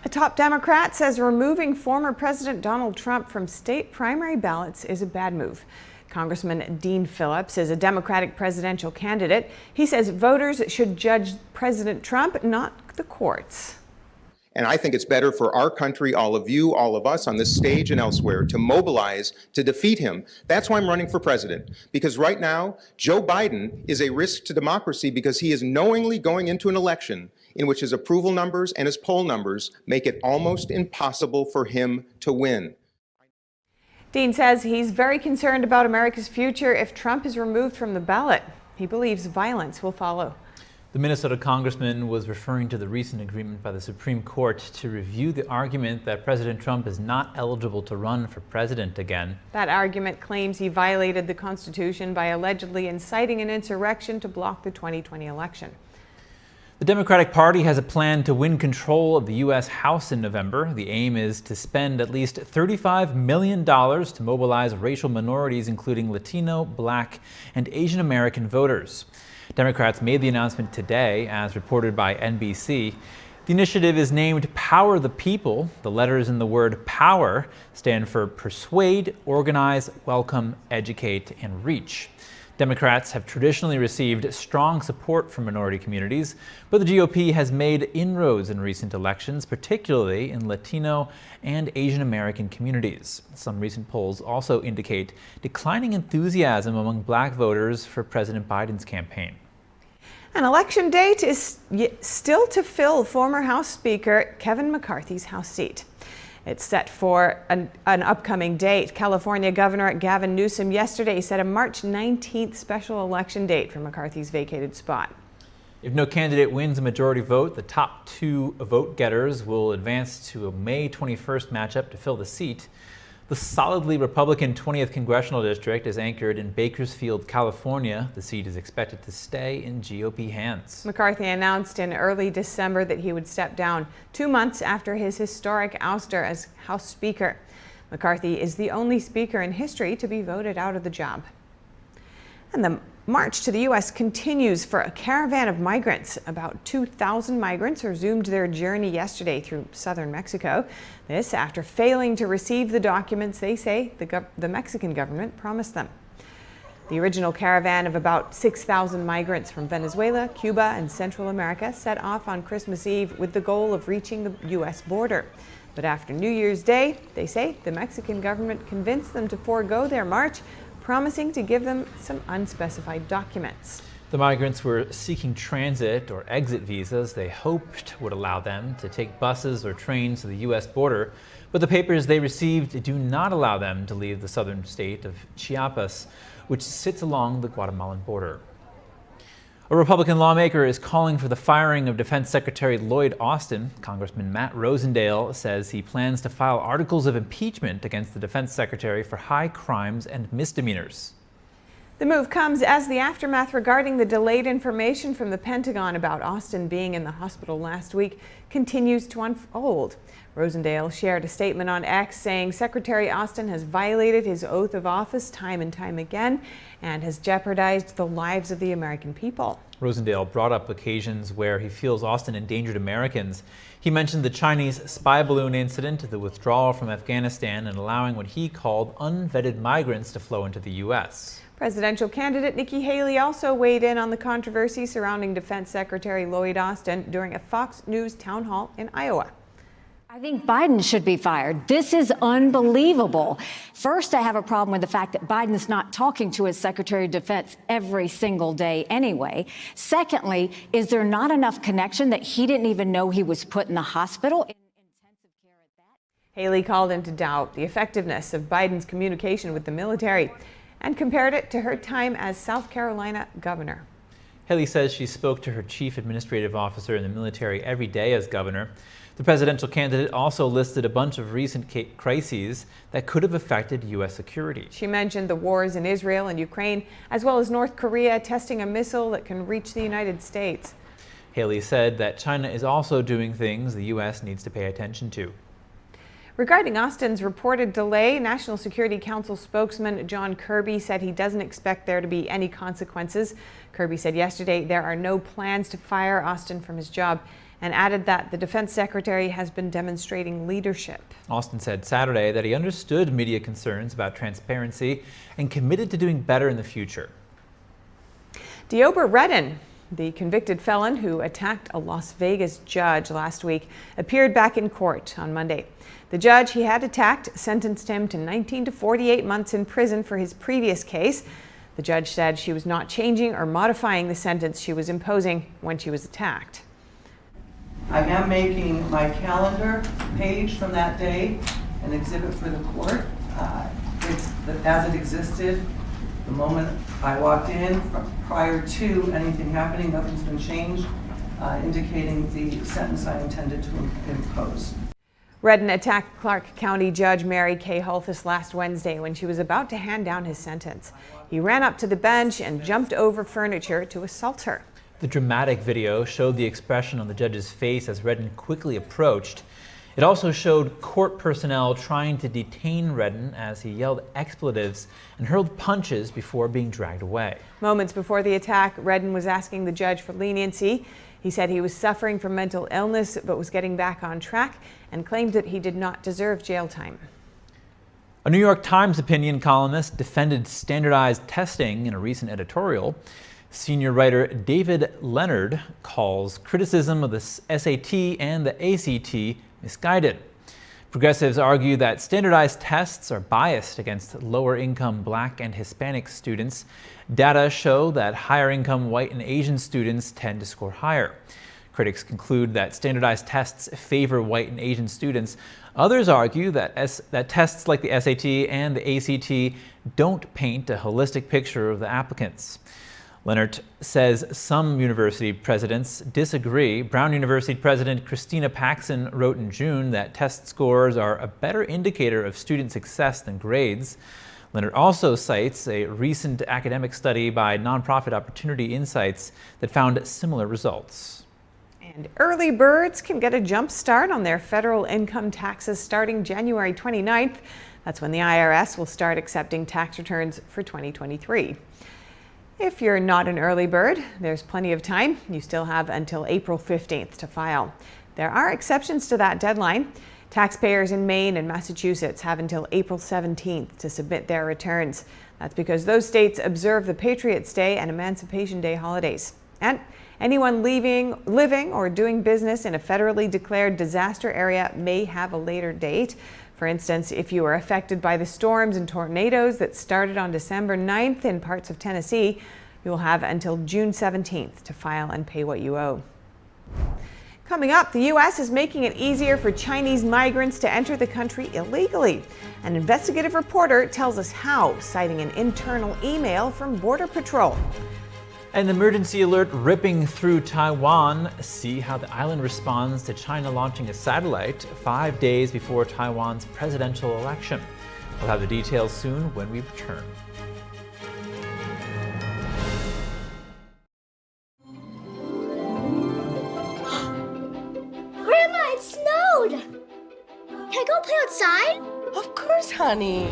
A top Democrat says removing former President Donald Trump from state primary ballots is a bad move. Congressman Dean Phillips is a Democratic presidential candidate. He says voters should judge President Trump, not the courts. And I think it's better for our country, all of you, all of us on this stage and elsewhere, to mobilize to defeat him. That's why I'm running for president. Because right now, Joe Biden is a risk to democracy because he is knowingly going into an election in which his approval numbers and his poll numbers make it almost impossible for him to win. Dean says he's very concerned about America's future if Trump is removed from the ballot. He believes violence will follow. The Minnesota congressman was referring to the recent agreement by the Supreme Court to review the argument that President Trump is not eligible to run for president again. That argument claims he violated the Constitution by allegedly inciting an insurrection to block the 2020 election. The Democratic Party has a plan to win control of the U.S. House in November. The aim is to spend at least $35 million to mobilize racial minorities, including Latino, Black, and Asian American voters. Democrats made the announcement today, as reported by NBC. The initiative is named Power the People. The letters in the word power stand for persuade, organize, welcome, educate, and reach. Democrats have traditionally received strong support from minority communities, but the GOP has made inroads in recent elections, particularly in Latino and Asian American communities. Some recent polls also indicate declining enthusiasm among Black voters for President Biden's campaign. An election date is still to fill former House Speaker Kevin McCarthy's House seat. It's set for an upcoming date. California Governor Gavin Newsom yesterday set a March 19th special election date for McCarthy's vacated spot. If no candidate wins a majority vote, the top 2 vote getters will advance to a May 21st matchup to fill the seat. The solidly Republican 20th Congressional District is anchored in Bakersfield, California. The seat is expected to stay in GOP hands. McCarthy announced in early December that he would step down 2 months after his historic ouster as House Speaker. McCarthy is the only speaker in history to be voted out of the job. And the march to the U.S. continues for a caravan of migrants. About 2,000 migrants resumed their journey yesterday through southern Mexico. This after failing to receive the documents they say the Mexican government promised them. The original caravan of about 6,000 migrants from Venezuela, Cuba, and Central America set off on Christmas Eve with the goal of reaching the U.S. border. But after New Year's Day, they say the Mexican government convinced them to forego their march, promising to give them some unspecified documents. The migrants were seeking transit or exit visas they hoped would allow them to take buses or trains to the U.S. border, but the papers they received do not allow them to leave the southern state of Chiapas, which sits along the Guatemalan border. A Republican lawmaker is calling for the firing of Defense Secretary Lloyd Austin. Congressman Matt Rosendale says he plans to file articles of impeachment against the Defense Secretary for high crimes and misdemeanors. The move comes as the aftermath regarding the delayed information from the Pentagon about Austin being in the hospital last week continues to unfold. Rosendale shared a statement on X saying Secretary Austin has violated his oath of office time and time again and has jeopardized the lives of the American people. Rosendale brought up occasions where he feels Austin endangered Americans. He mentioned the Chinese spy balloon incident, the withdrawal from Afghanistan, and allowing what he called unvetted migrants to flow into the U.S. Presidential candidate Nikki Haley also weighed in on the controversy surrounding Defense Secretary Lloyd Austin during a Fox News town hall in Iowa. I think Biden should be fired. This is unbelievable. First, I have a problem with the fact that Biden's not talking to his Secretary of Defense every single day anyway. Secondly, is there not enough connection that he didn't even know he was put in the hospital? Haley called into doubt the effectiveness of Biden's communication with the military and compared it to her time as South Carolina governor. Haley says she spoke to her chief administrative officer in the military every day as governor. The presidential candidate also listed a bunch of recent crises that could have affected U.S. security. She mentioned the wars in Israel and Ukraine, as well as North Korea testing a missile that can reach the United States. Haley said that China is also doing things the U.S. needs to pay attention to. Regarding Austin's reported delay, National Security Council spokesman John Kirby said he doesn't expect there to be any consequences. Kirby said yesterday there are no plans to fire Austin from his job and added that the defense secretary has been demonstrating leadership. Austin said Saturday that he understood media concerns about transparency and committed to doing better in the future. Deobra Redden, the convicted felon who attacked a Las Vegas judge last week, appeared back in court on Monday. The judge he had attacked sentenced him to 19 to 48 months in prison for his previous case. The judge said she was not changing or modifying the sentence she was imposing when she was attacked. I am making my calendar page from that day an exhibit for the court. It's as it existed the moment I walked in, prior to anything happening. Nothing's been changed, indicating the sentence I intended to impose. Redden attacked Clark County Judge Mary Kay Holthus last Wednesday when she was about to hand down his sentence. He ran up to the bench and jumped over furniture to assault her. The dramatic video showed the expression on the judge's face as Redden quickly approached. It also showed court personnel trying to detain Redden as he yelled expletives and hurled punches before being dragged away. Moments before the attack, Redden was asking the judge for leniency. He said he was suffering from mental illness but was getting back on track and claimed that he did not deserve jail time. A New York Times opinion columnist defended standardized testing in a recent editorial. Senior writer David Leonard calls criticism of the SAT and the ACT misguided. Progressives argue that standardized tests are biased against lower-income Black and Hispanic students. Data show that higher-income white and Asian students tend to score higher. Critics conclude that standardized tests favor white and Asian students. Others argue that tests like the SAT and the ACT don't paint a holistic picture of the applicants. Leonard says some university presidents disagree. Brown University President Christina Paxson wrote in June that test scores are a better indicator of student success than grades. Leonard also cites a recent academic study by nonprofit Opportunity Insights that found similar results. And early birds can get a jump start on their federal income taxes starting January 29th. That's when the IRS will start accepting tax returns for 2023. If you're not an early bird, there's plenty of time. You still have until April 15th to file. There are exceptions to that deadline. Taxpayers in Maine and Massachusetts have until April 17th to submit their returns. That's because those states observe the Patriots' Day and Emancipation Day holidays. And anyone living or doing business in a federally declared disaster area may have a later date. For instance, if you were affected by the storms and tornadoes that started on December 9th in parts of Tennessee, you will have until June 17th to file and pay what you owe. Coming up, the U.S. is making it easier for Chinese migrants to enter the country illegally. An investigative reporter tells us how, citing an internal email from Border Patrol. An emergency alert ripping through Taiwan. See how the island responds to China launching a satellite 5 days before Taiwan's presidential election. We'll have the details soon when we return. Grandma, it snowed! Can I go play outside? Of course, honey.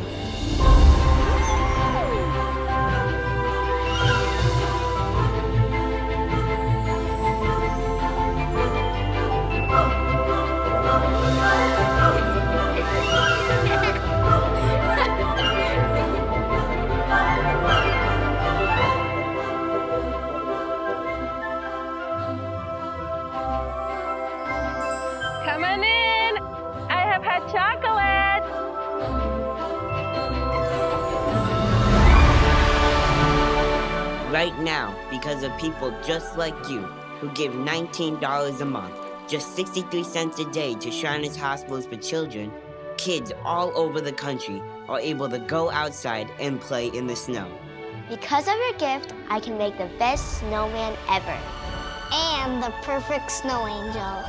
Come on in. I have hot chocolate. Right now, because of people just like you who give $19 a month, just 63 cents a day to Shriners Hospitals for Children, kids all over the country are able to go outside and play in the snow. Because of your gift, I can make the best snowman ever. And the perfect snow angel.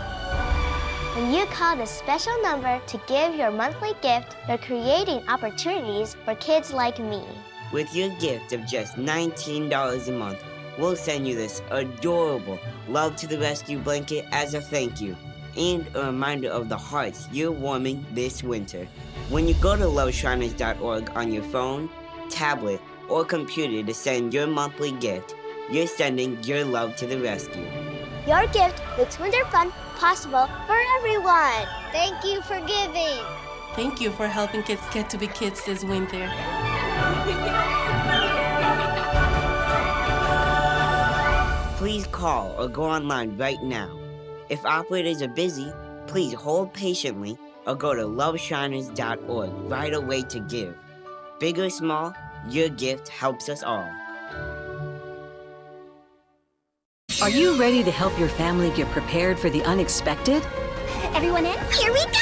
When you call the special number to give your monthly gift, you're creating opportunities for kids like me. With your gift of just $19 a month, we'll send you this adorable Love to the Rescue blanket as a thank you, and a reminder of the hearts you're warming this winter. When you go to loveshriners.org on your phone, tablet, or computer to send your monthly gift, you're sending your love to the rescue. Your gift makes winter fun possible for everyone. Thank you for giving. Thank you for helping kids get to be kids this winter. Please call or go online right now. If operators are busy, please hold patiently or go to loveshriners.org right away to give. Big or small, your gift helps us all. Are you ready to help your family get prepared for the unexpected? Everyone in? Here we go!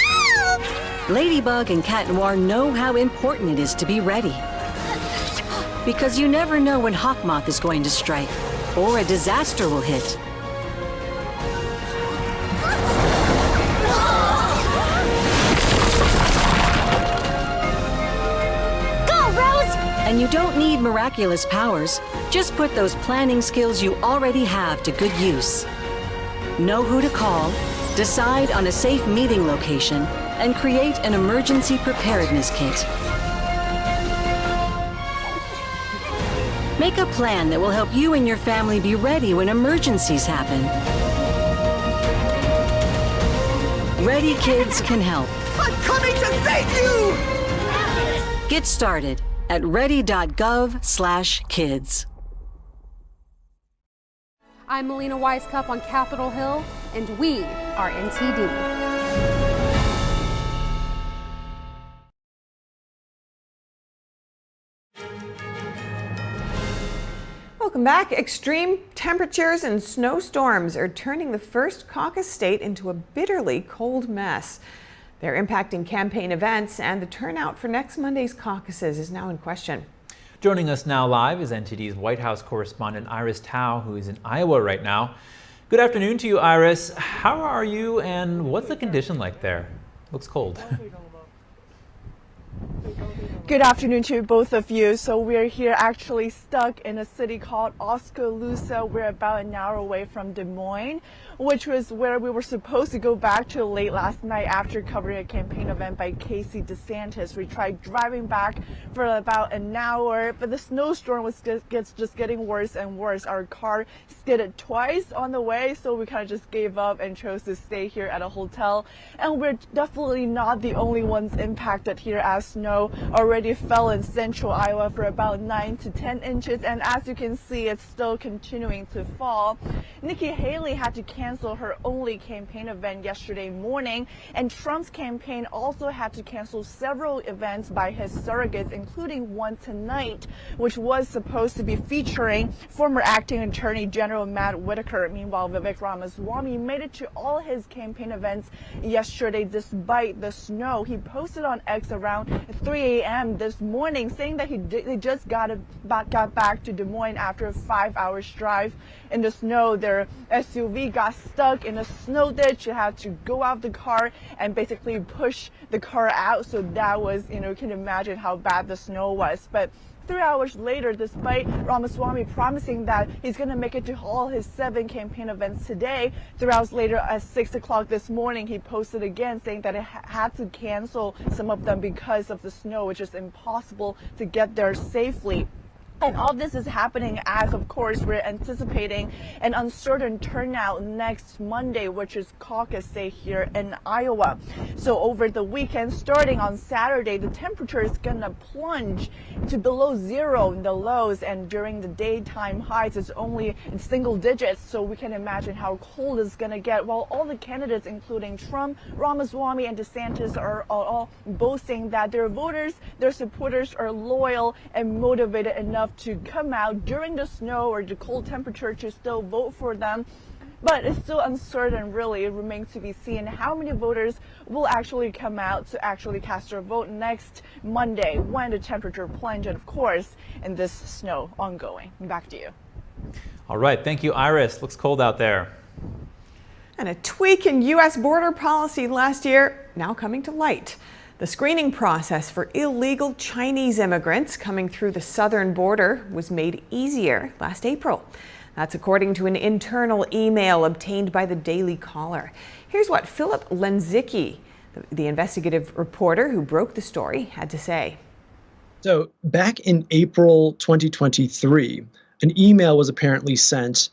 Ladybug and Cat Noir know how important it is to be ready. Because you never know when Hawkmoth is going to strike, or a disaster will hit. Go, Rose! And you don't need miraculous powers. Just put those planning skills you already have to good use. Know who to call, decide on a safe meeting location, and create an emergency preparedness kit. Make a plan that will help you and your family be ready when emergencies happen. Ready Kids can help. I'm coming to save you! Get started at ready.gov/kids. I'm Melina Weisskopf on Capitol Hill, and we are NTD. Welcome back. Extreme temperatures and snowstorms are turning the first caucus state into a bitterly cold mess. They're impacting campaign events, and the turnout for next Monday's caucuses is now in question. Joining us now live is NTD's White House correspondent Iris Tao, who is in Iowa right now. Good afternoon to you, Iris. How are you and what's the condition like there? Looks cold. Good afternoon to both of you. So we're here actually stuck in a city called Oskaloosa. We're about an hour away from Des Moines, which was where we were supposed to go back to late last night after covering a campaign event by Casey DeSantis. We tried driving back for about an hour, but the snowstorm was just getting worse and worse. Our car skidded twice on the way, so we kind of just gave up and chose to stay here at a hotel. And we're definitely not the only ones impacted here, as snow already fell in central Iowa for about 9 to 10 inches, and as you can see, it's still continuing to fall. Nikki Haley had to cancel her only campaign event yesterday morning, and Trump's campaign also had to cancel several events by his surrogates, including one tonight, which was supposed to be featuring former acting Attorney General Matt Whitaker. Meanwhile, Vivek Ramaswamy made it to all his campaign events yesterday despite the snow. He posted on X around 3 a.m. this morning saying that they just got back to Des Moines after a 5-hour drive in the snow. Their SUV got stuck in a snow ditch. It had to go out the car and basically push the car out. So that was, you can imagine how bad the snow was. But 3 hours later, despite Ramaswamy promising that he's going to make it to all his 7 campaign events today, 3 hours later at 6 o'clock this morning, he posted again saying that it had to cancel some of them because of the snow, which is impossible to get there safely. And all this is happening as, of course, we're anticipating an uncertain turnout next Monday, which is caucus day here in Iowa. So over the weekend, starting on Saturday, the temperature is going to plunge to below 0 in the lows, and during the daytime highs, it's only in single digits. So we can imagine how cold it's going to get, while all the candidates, including Trump, Ramaswamy, and DeSantis, are all boasting that their voters, their supporters are loyal and motivated enough to come out during the snow or the cold temperature to still vote for them. But it's still uncertain, really. It remains to be seen how many voters will actually come out to actually cast their vote next Monday when the temperature plunges, and of course, in this snow ongoing. Back to you. All right, thank you, Iris. Looks cold out there. And a tweak in U.S. border policy last year now coming to light. The screening process for illegal Chinese immigrants coming through the southern border was made easier last April. That's according to an internal email obtained by the Daily Caller. Here's what Philip Lenzicki, the investigative reporter who broke the story, had to say. So back in April 2023, an email was apparently sent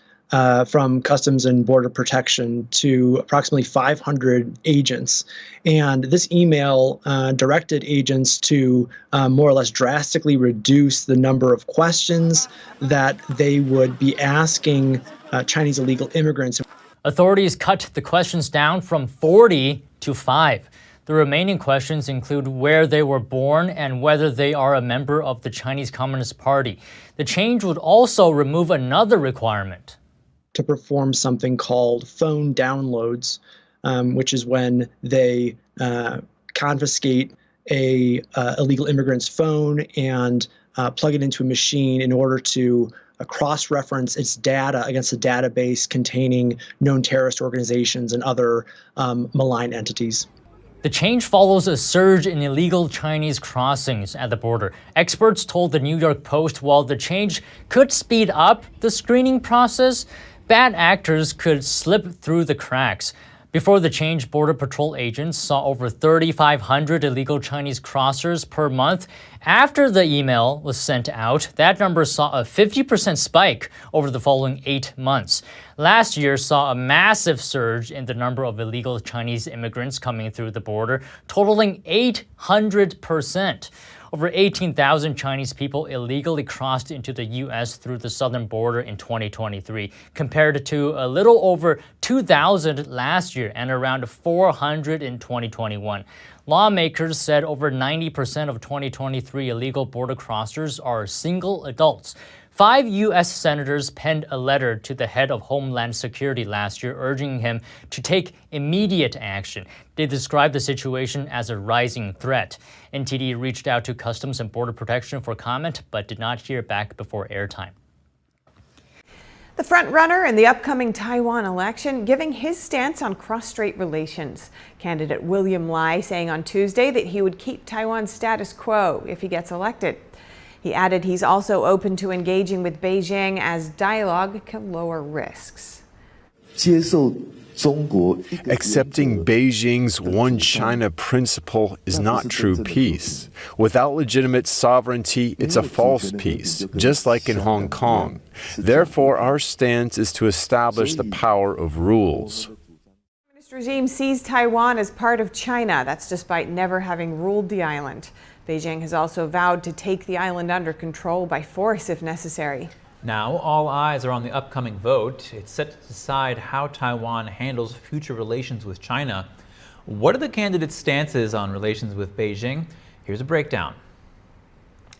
from Customs and Border Protection to approximately 500 agents. And this email directed agents to more or less drastically reduce the number of questions that they would be asking Chinese illegal immigrants. Authorities cut the questions down from 40 to 5. The remaining questions include where they were born and whether they are a member of the Chinese Communist Party. The change would also remove another requirement: to perform something called phone downloads, which is when they confiscate a illegal immigrant's phone and plug it into a machine in order to cross-reference its data against a database containing known terrorist organizations and other malign entities. The change follows a surge in illegal Chinese crossings at the border. Experts told the New York Post while the change could speed up the screening process, bad actors could slip through the cracks. Before the change, Border Patrol agents saw over 3,500 illegal Chinese crossers per month. After the email was sent out, that number saw a 50% spike over the following 8 months. Last year saw a massive surge in the number of illegal Chinese immigrants coming through the border, totaling 800%. Over 18,000 Chinese people illegally crossed into the U.S. through the southern border in 2023, compared to a little over 2,000 last year and around 400 in 2021. Lawmakers said over 90% of 2023 illegal border crossers are single adults. 5 U.S. senators penned a letter to the head of Homeland Security last year urging him to take immediate action. They described the situation as a rising threat. NTD reached out to Customs and Border Protection for comment, but did not hear back before airtime. The front-runner in the upcoming Taiwan election giving his stance on cross-strait relations. Candidate William Lai saying on Tuesday that he would keep Taiwan's status quo if he gets elected. He added he's also open to engaging with Beijing as dialogue can lower risks. Accepting Beijing's one China principle is not true peace. Without legitimate sovereignty, it's a false peace, just like in Hong Kong. Therefore, our stance is to establish the power of rules. The communist regime sees Taiwan as part of China. That's despite never having ruled the island. Beijing has also vowed to take the island under control by force if necessary. Now, all eyes are on the upcoming vote. It's set to decide how Taiwan handles future relations with China. What are the candidates' stances on relations with Beijing? Here's a breakdown.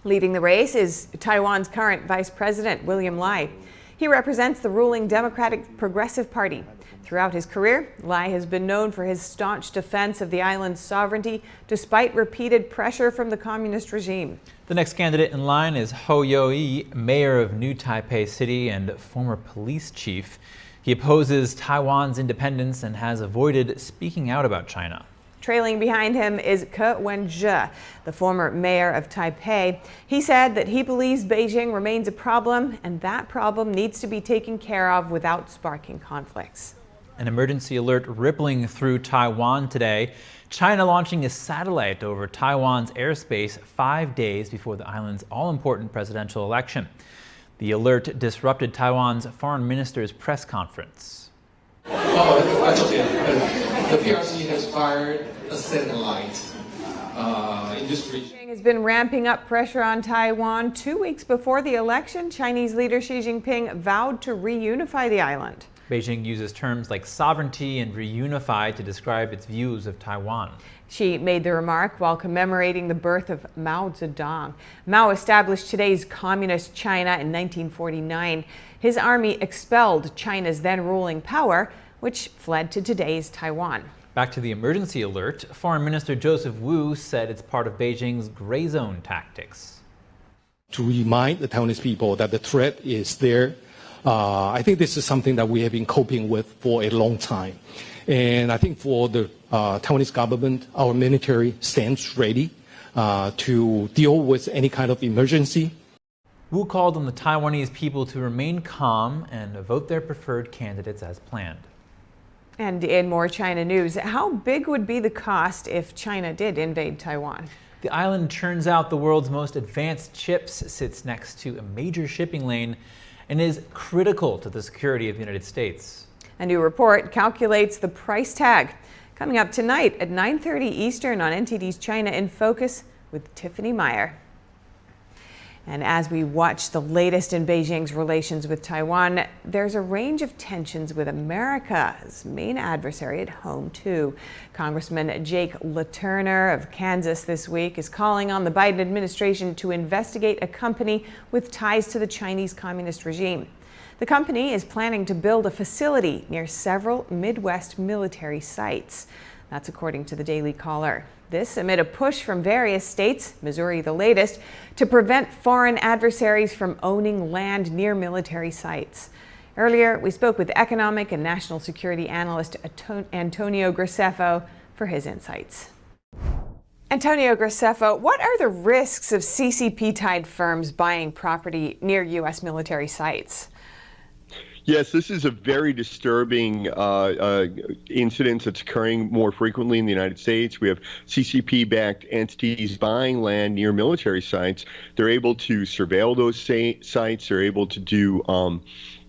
Leading the race is Taiwan's current vice president, William Lai. He represents the ruling Democratic Progressive Party. Throughout his career, Lai has been known for his staunch defense of the island's sovereignty, despite repeated pressure from the communist regime. The next candidate in line is Ho Yo-yi, mayor of New Taipei City and former police chief. He opposes Taiwan's independence and has avoided speaking out about China. Trailing behind him is Ke Wen-je, the former mayor of Taipei. He said that he believes Beijing remains a problem and that problem needs to be taken care of without sparking conflicts. An emergency alert rippling through Taiwan today. China launching a satellite over Taiwan's airspace 5 days before the island's all-important presidential election. The alert disrupted Taiwan's foreign minister's press conference. The PRC has fired a satellite in this region. Beijing has been ramping up pressure on Taiwan. 2 weeks before the election, Chinese leader Xi Jinping vowed to reunify the island. Beijing uses terms like sovereignty and reunify to describe its views of Taiwan. She made the remark while commemorating the birth of Mao Zedong. Mao established today's communist China in 1949. His army expelled China's then ruling power, which fled to today's Taiwan. Back to the emergency alert, Foreign Minister Joseph Wu said it's part of Beijing's gray zone tactics. To remind the Taiwanese people that the threat is there. I think this is something that we have been coping with for a long time. And I think for the Taiwanese government, our military stands ready to deal with any kind of emergency. Wu called on the Taiwanese people to remain calm and vote their preferred candidates as planned. And in more China news, how big would be the cost if China did invade Taiwan? The island churns out the world's most advanced chips, sits next to a major shipping lane, and is critical to the security of the United States. A new report calculates the price tag. Coming up tonight at 9:30 Eastern on NTD's China in Focus with Tiffany Meyer. And as we watch the latest in Beijing's relations with Taiwan, there's a range of tensions with America's main adversary at home, too. Congressman Jake LaTurner of Kansas this week is calling on the Biden administration to investigate a company with ties to the Chinese communist regime. The company is planning to build a facility near several Midwest military sites. That's according to the Daily Caller. This amid a push from various states, Missouri the latest, to prevent foreign adversaries from owning land near military sites. Earlier, we spoke with economic and national security analyst Antonio Graceffo for his insights. Antonio Graceffo, what are the risks of CCP-tied firms buying property near U.S. military sites? Yes, this is a very disturbing incident that's occurring more frequently in the United States. We have CCP-backed entities buying land near military sites. They're able to surveil those sites. They're able to do,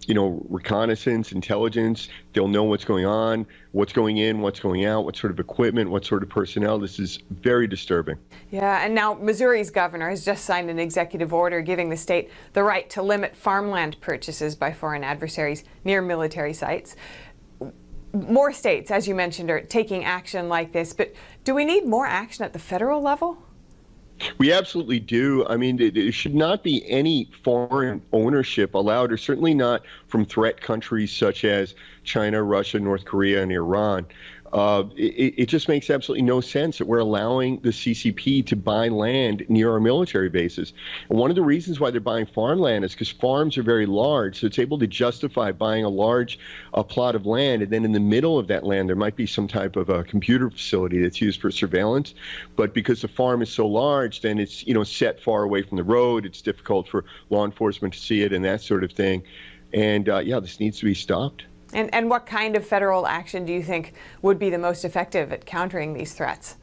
reconnaissance, intelligence. They'll know what's going on, what's going in, what's going out, what sort of equipment, what sort of personnel. This is very disturbing. Yeah, and now Missouri's governor has just signed an executive order giving the state the right to limit farmland purchases by foreign adversaries near military sites. more states, as you mentioned, are taking action like this, but do we need more action at the federal level? We absolutely do. I mean, there should not be any foreign ownership allowed, or certainly not from threat countries such as China, Russia, North Korea, and Iran. It just makes absolutely no sense that we're allowing the CCP to buy land near our military bases. And one of the reasons why they're buying farmland is because farms are very large, so it's able to justify buying a large plot of land, and then in the middle of that land there might be some type of a computer facility that's used for surveillance. But because the farm is so large, then it's set far away from the road. It's difficult for law enforcement to see it and that sort of thing. And yeah, this needs to be stopped. And what kind of federal action do you think would be the most effective at countering these threats?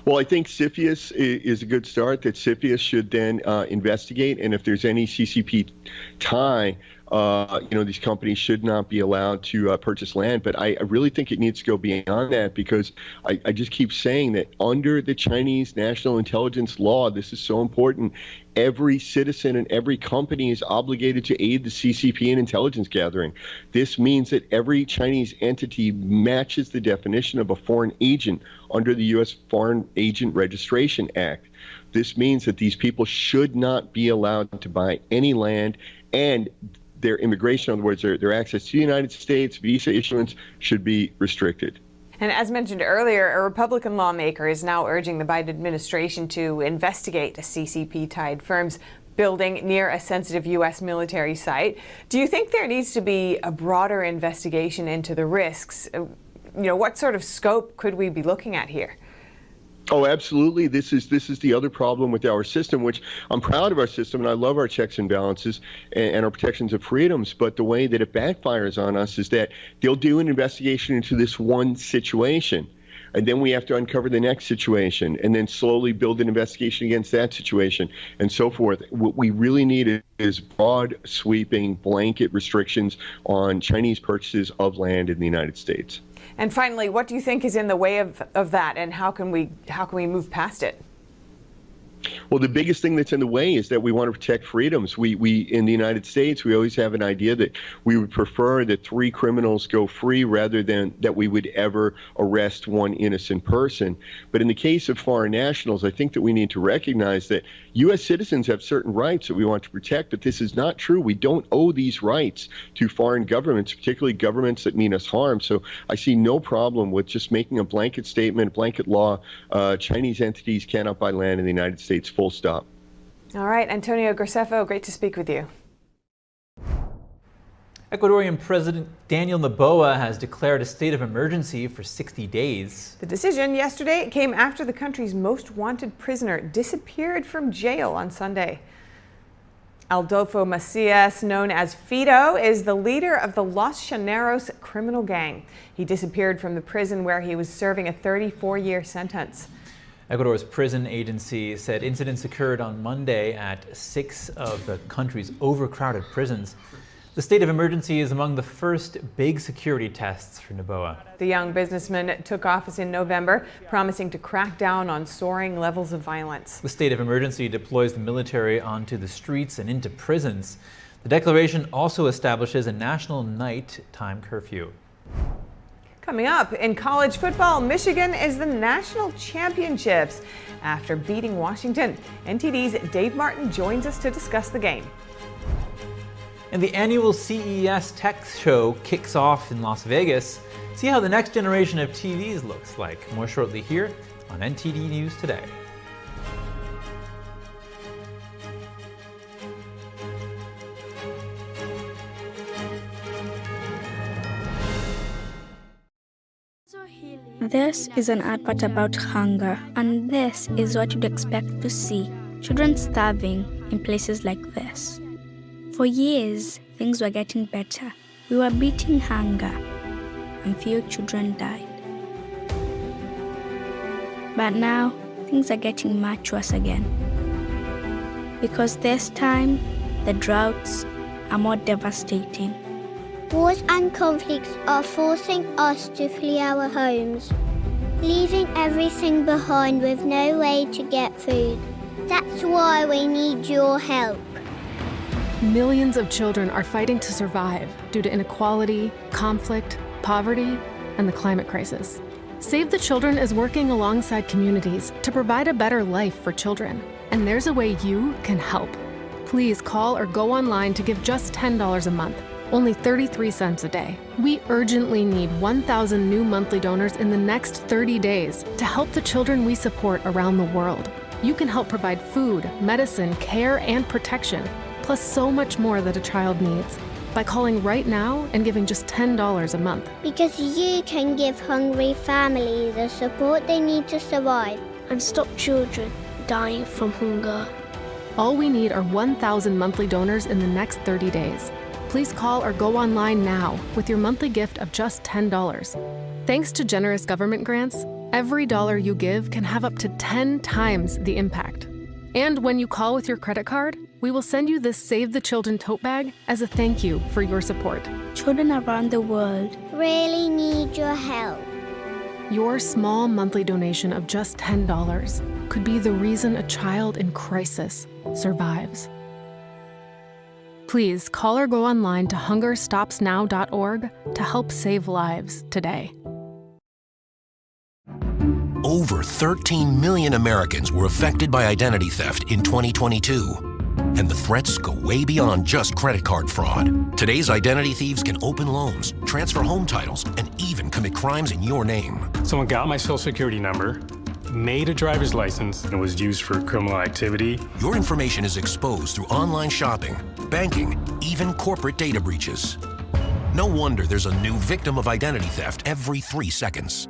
Well, I think CFIUS is a good start, that CFIUS should then investigate, and if there's any CCP tie, these companies should not be allowed to purchase land. But I really think it needs to go beyond that, because I just keep saying that under the Chinese national intelligence law, this is so important. Every citizen and every company is obligated to aid the CCP in intelligence gathering. This means that every Chinese entity matches the definition of a foreign agent under the U.S. Foreign Agent Registration Act. This means that these people should not be allowed to buy any land, and their immigration, in other words, their access to the United States, visa issuance, should be restricted. And as mentioned earlier, a Republican lawmaker is now urging the Biden administration to investigate CCP-tied firms building near a sensitive U.S. military site. Do you think there needs to be a broader investigation into the risks? What sort of scope could we be looking at here? Oh, absolutely. This is the other problem with our system, which I'm proud of our system, and I love our checks and balances and our protections of freedoms. But the way that it backfires on us is that they'll do an investigation into this one situation, and then we have to uncover the next situation, and then slowly build an investigation against that situation, and so forth. What we really need is broad, sweeping, blanket restrictions on Chinese purchases of land in the United States. And finally, what do you think is in the way of that, and how can we move past it? Well, the biggest thing that's in the way is that we want to protect freedoms. We in the United States, we always have an idea that we would prefer that 3 criminals go free rather than that we would ever arrest one innocent person. But in the case of foreign nationals, I think that we need to recognize that U.S. citizens have certain rights that we want to protect, but this is not true. We don't owe these rights to foreign governments, particularly governments that mean us harm. So I see no problem with just making a blanket statement, blanket law. Chinese entities cannot buy land in the United States. Full stop. All right, Antonio Graceffo, great to speak with you. Ecuadorian President Daniel Noboa has declared a state of emergency for 60 days. The decision yesterday came after the country's most wanted prisoner disappeared from jail on Sunday. Adolfo Macias, known as Fido, is the leader of the Los Llaneros criminal gang. He disappeared from the prison where he was serving a 34-year sentence. Ecuador's prison agency said incidents occurred on Monday at 6 of the country's overcrowded prisons. The state of emergency is among the first big security tests for Noboa. The young businessman took office in November, promising to crack down on soaring levels of violence. The state of emergency deploys the military onto the streets and into prisons. The declaration also establishes a national nighttime curfew. Coming up, in college football, Michigan is the national championships after beating Washington. NTD's Dave Martin joins us to discuss the game. And the annual CES Tech Show kicks off in Las Vegas. See how the next generation of TVs looks like. More shortly here on NTD News Today. This is an advert about hunger, and this is what you'd expect to see. Children starving in places like this. For years, things were getting better. We were beating hunger, and few children died. But now, things are getting much worse again. Because this time, the droughts are more devastating. Wars and conflicts are forcing us to flee our homes, leaving everything behind with no way to get food. That's why we need your help. Millions of children are fighting to survive due to inequality, conflict, poverty, and the climate crisis. Save the Children is working alongside communities to provide a better life for children, and there's a way you can help. Please call or go online to give just $10 a month, only 33 cents a day. We urgently need 1,000 new monthly donors in the next 30 days to help the children we support around the world. You can help provide food, medicine, care, and protection, plus so much more that a child needs, by calling right now and giving just $10 a month. Because you can give hungry families the support they need to survive and stop children dying from hunger. All we need are 1,000 monthly donors in the next 30 days. Please call or go online now with your monthly gift of just $10. Thanks to generous government grants, every dollar you give can have up to 10 times the impact. And when you call with your credit card, we will send you this Save the Children tote bag as a thank you for your support. Children around the world really need your help. Your small monthly donation of just $10 could be the reason a child in crisis survives. Please call or go online to hungerstopsnow.org to help save lives today. Over 13 million Americans were affected by identity theft in 2022. And the threats go way beyond just credit card fraud. Today's identity thieves can open loans, transfer home titles, and even commit crimes in your name. Someone got my social security number, made a driver's license, and was used for criminal activity. Your information is exposed through online shopping, banking, even corporate data breaches. No wonder there's a new victim of identity theft every 3 seconds.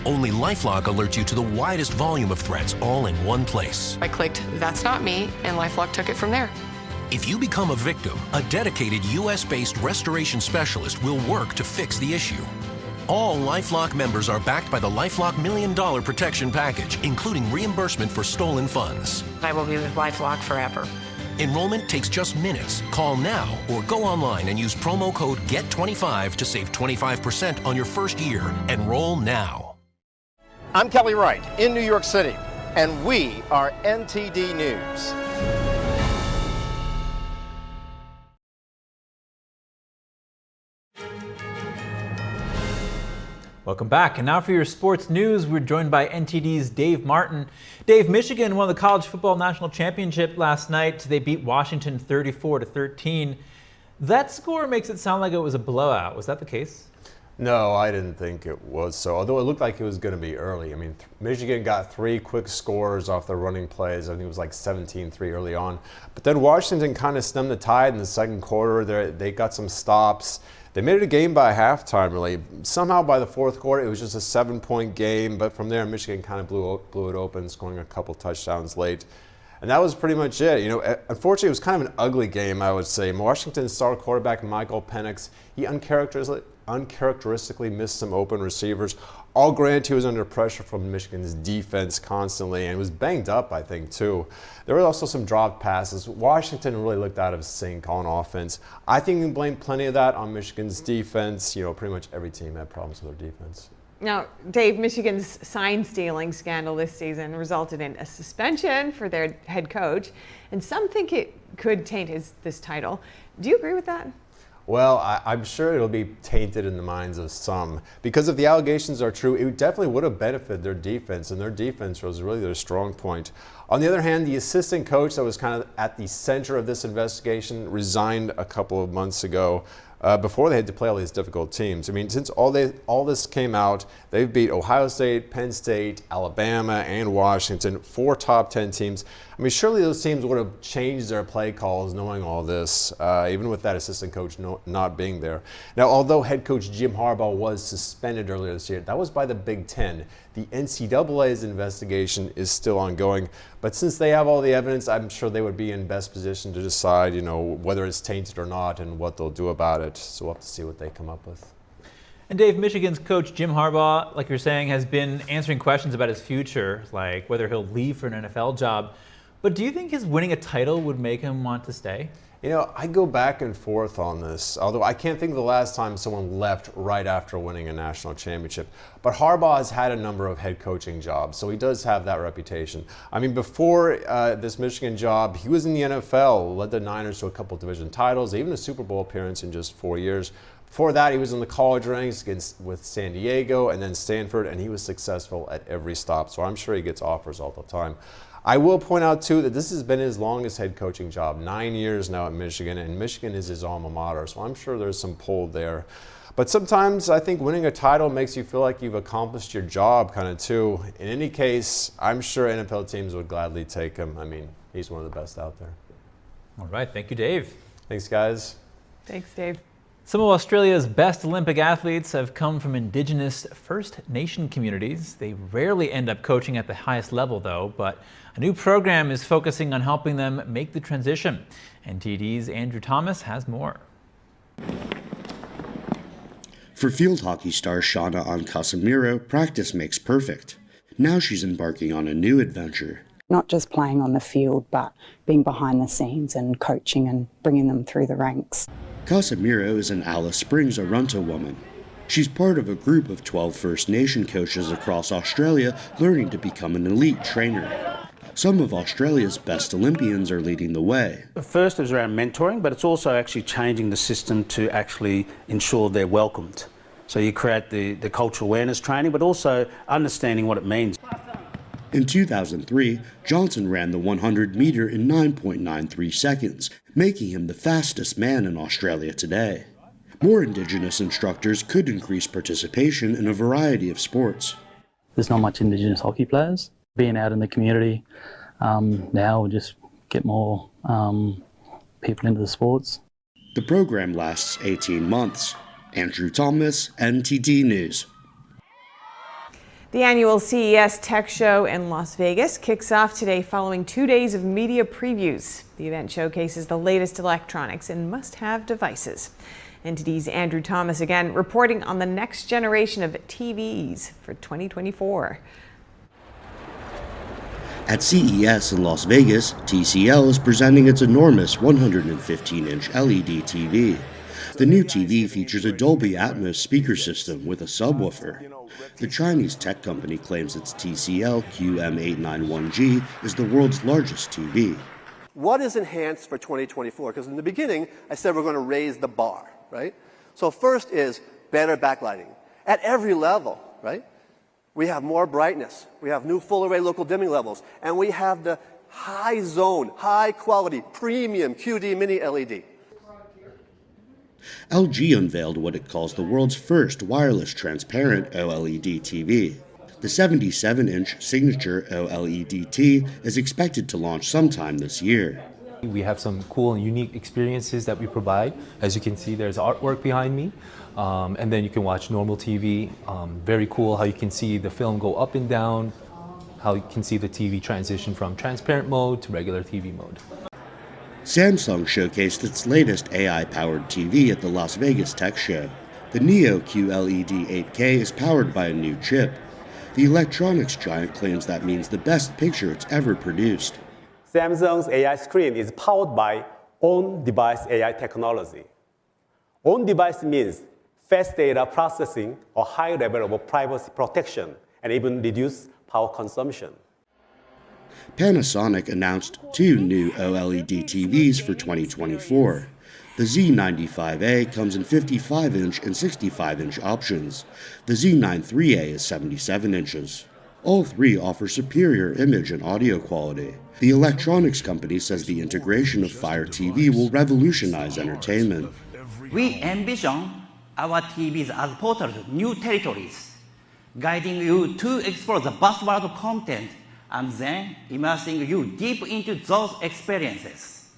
Only LifeLock alerts you to the widest volume of threats all in one place. I clicked, "That's not me," and LifeLock took it from there. If you become a victim, a dedicated US-based restoration specialist will work to fix the issue. All LifeLock members are backed by the LifeLock $1 Million Protection Package, including reimbursement for stolen funds. I will be with LifeLock forever. Enrollment takes just minutes. Call now or go online and use promo code GET25 to save 25% on your first year. Enroll now. I'm Kelly Wright in New York City, and we are NTD News. Welcome back. And now for your sports news, we're joined by NTD's Dave Martin. Dave, Michigan won the college football national championship last night. They beat Washington 34-13. That score makes it sound like it was a blowout. Was that the case? No, I didn't think it was so, although it looked like it was going to be early. I mean, Michigan got 3 quick scores off their running plays. I think it was like 17-3 early on. But then Washington kind of stemmed the tide in the second quarter. They got some stops. They made it a game by halftime, really. Somehow by the fourth quarter, it was just a 7-point game. But from there, Michigan kind of blew it open, scoring a couple touchdowns late. And that was pretty much it. You know, unfortunately, it was kind of an ugly game, I would say. Washington's star quarterback, Michael Penix, he uncharacteristically missed some open receivers. All granted, he was under pressure from Michigan's defense constantly and was banged up, I think, too. There were also some dropped passes. Washington really looked out of sync on offense. I think you can blame plenty of that on Michigan's defense. You know, pretty much every team had problems with their defense. Now, Dave, Michigan's sign-stealing scandal this season resulted in a suspension for their head coach, and some think it could taint this title. Do you agree with that? Well, I'm sure it'll be tainted in the minds of some. Because if the allegations are true, it definitely would have benefited their defense, and their defense was really their strong point. On the other hand, the assistant coach that was kind of at the center of this investigation resigned a couple of months ago. Before they had to play all these difficult teams. I mean, since all this came out, they've beat Ohio State, Penn State, Alabama, and Washington, 4 top 10 teams. I mean, surely those teams would have changed their play calls knowing all this, even with that assistant coach not being there. Now, although head coach Jim Harbaugh was suspended earlier this year, that was by the Big Ten. The NCAA's investigation is still ongoing, but since they have all the evidence, I'm sure they would be in best position to decide, you know, whether it's tainted or not and what they'll do about it. So we'll have to see what they come up with. And Dave, Michigan's coach Jim Harbaugh, like you're saying, has been answering questions about his future, like whether he'll leave for an NFL job. But do you think his winning a title would make him want to stay? You know, I go back and forth on this, although I can't think of the last time someone left right after winning a national championship. But Harbaugh has had a number of head coaching jobs, so he does have that reputation. I mean, before this Michigan job, he was in the NFL, led the Niners to a couple division titles, even a Super Bowl appearance in just 4 years. Before that, he was in the college ranks with San Diego and then Stanford, and he was successful at every stop, so I'm sure he gets offers all the time. I will point out, too, that this has been his longest head coaching job, 9 years now at Michigan, and Michigan is his alma mater, so I'm sure there's some pull there. But sometimes I think winning a title makes you feel like you've accomplished your job, kind of, too. In any case, I'm sure NFL teams would gladly take him. I mean, he's one of the best out there. All right, thank you, Dave. Thanks, guys. Thanks, Dave. Some of Australia's best Olympic athletes have come from Indigenous First Nation communities. They rarely end up coaching at the highest level, though, but a new program is focusing on helping them make the transition. NTD's Andrew Thomas has more. For field hockey star Shauna Casemiro, practice makes perfect. Now she's embarking on a new adventure. Not just playing on the field, but being behind the scenes and coaching and bringing them through the ranks. Casemiro is an Alice Springs Arunta woman. She's part of a group of 12 First Nation coaches across Australia learning to become an elite trainer. Some of Australia's best Olympians are leading the way. First is around mentoring, but it's also actually changing the system to actually ensure they're welcomed. So you create the cultural awareness training, but also understanding what it means. In 2003, Johnson ran the 100 meter in 9.93 seconds, making him the fastest man in Australia today. More Indigenous instructors could increase participation in a variety of sports. There's not much Indigenous hockey players. Being out in the community, now we'll just get more people into the sports. The program lasts 18 months. Andrew Thomas, NTD News. The annual CES Tech Show in Las Vegas kicks off today following 2 days of media previews. The event showcases the latest electronics and must-have devices. NTD's Andrew Thomas again reporting on the next generation of TVs for 2024. At CES in Las Vegas, TCL is presenting its enormous 115-inch LED TV. The new TV features a Dolby Atmos speaker system with a subwoofer. The Chinese tech company claims its TCL QM891G is the world's largest TV. What is enhanced for 2024? Because in the beginning, I said we're going to raise the bar, right? So first is better backlighting at every level, right? We have more brightness. We have new full array local dimming levels. And we have the high zone, high quality, premium QD mini LED. LG unveiled what it calls the world's first wireless transparent OLED TV. The 77-inch signature OLED-T is expected to launch sometime this year. We have some cool and unique experiences that we provide. As you can see, there's artwork behind me. And then you can watch normal TV. Very cool how you can see the film go up and down, how you can see the TV transition from transparent mode to regular TV mode. Samsung showcased its latest AI-powered TV at the Las Vegas Tech Show. The Neo QLED 8K is powered by a new chip. The electronics giant claims that means the best picture it's ever produced. Samsung's AI screen is powered by on-device AI technology. On-device means fast data processing, a high level of privacy protection, and even reduced power consumption. Panasonic announced 2 new OLED TVs for 2024. The Z95A comes in 55-inch and 65-inch options. The Z93A is 77 inches. All 3 offer superior image and audio quality. The electronics company says the integration of Fire TV will revolutionize entertainment. We envision our TVs as portals to new territories, guiding you to explore the vast world of content and then immersing you deep into those experiences.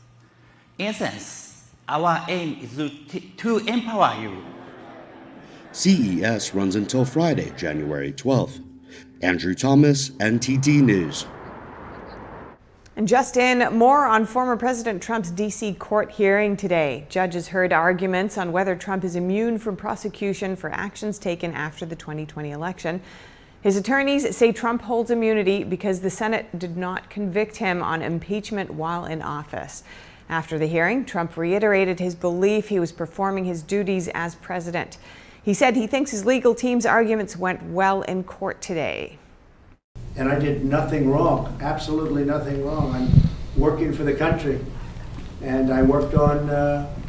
In essence, our aim is to empower you. CES runs until Friday, January 12th. Andrew Thomas, NTD News. And just in, more on former President Trump's D.C. court hearing today. Judges heard arguments on whether Trump is immune from prosecution for actions taken after the 2020 election. His attorneys say Trump holds immunity because the Senate did not convict him on impeachment while in office. After the hearing, Trump reiterated his belief he was performing his duties as president. He said he thinks his legal team's arguments went well in court today. And I did nothing wrong, absolutely nothing wrong. I'm working for the country. And I worked on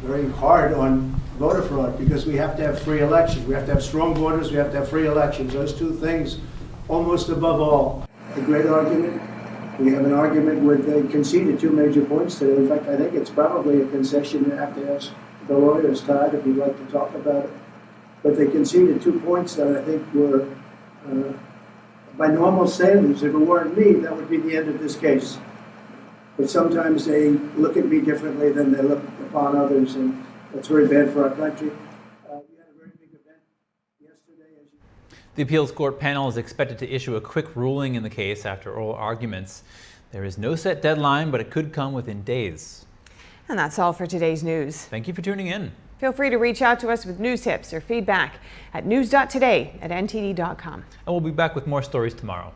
very hard on voter fraud because we have to have free elections. We have to have strong borders, we have to have free elections. Those two things almost above all. A great argument. We have an argument where they conceded two major points today. In fact, I think it's probably a concession. You have to ask the lawyers, Todd, if you'd like to talk about it. But they conceded 2 points that I think were, by normal standards, if it weren't me, that would be the end of this case. But sometimes they look at me differently than they look upon others, and that's very bad for our country. We had a very big event yesterday. The appeals court panel is expected to issue a quick ruling in the case after oral arguments. There is no set deadline, but it could come within days. And that's all for today's news. Thank you for tuning in. Feel free to reach out to us with news tips or feedback at news.today@ntd.com. And we'll be back with more stories tomorrow.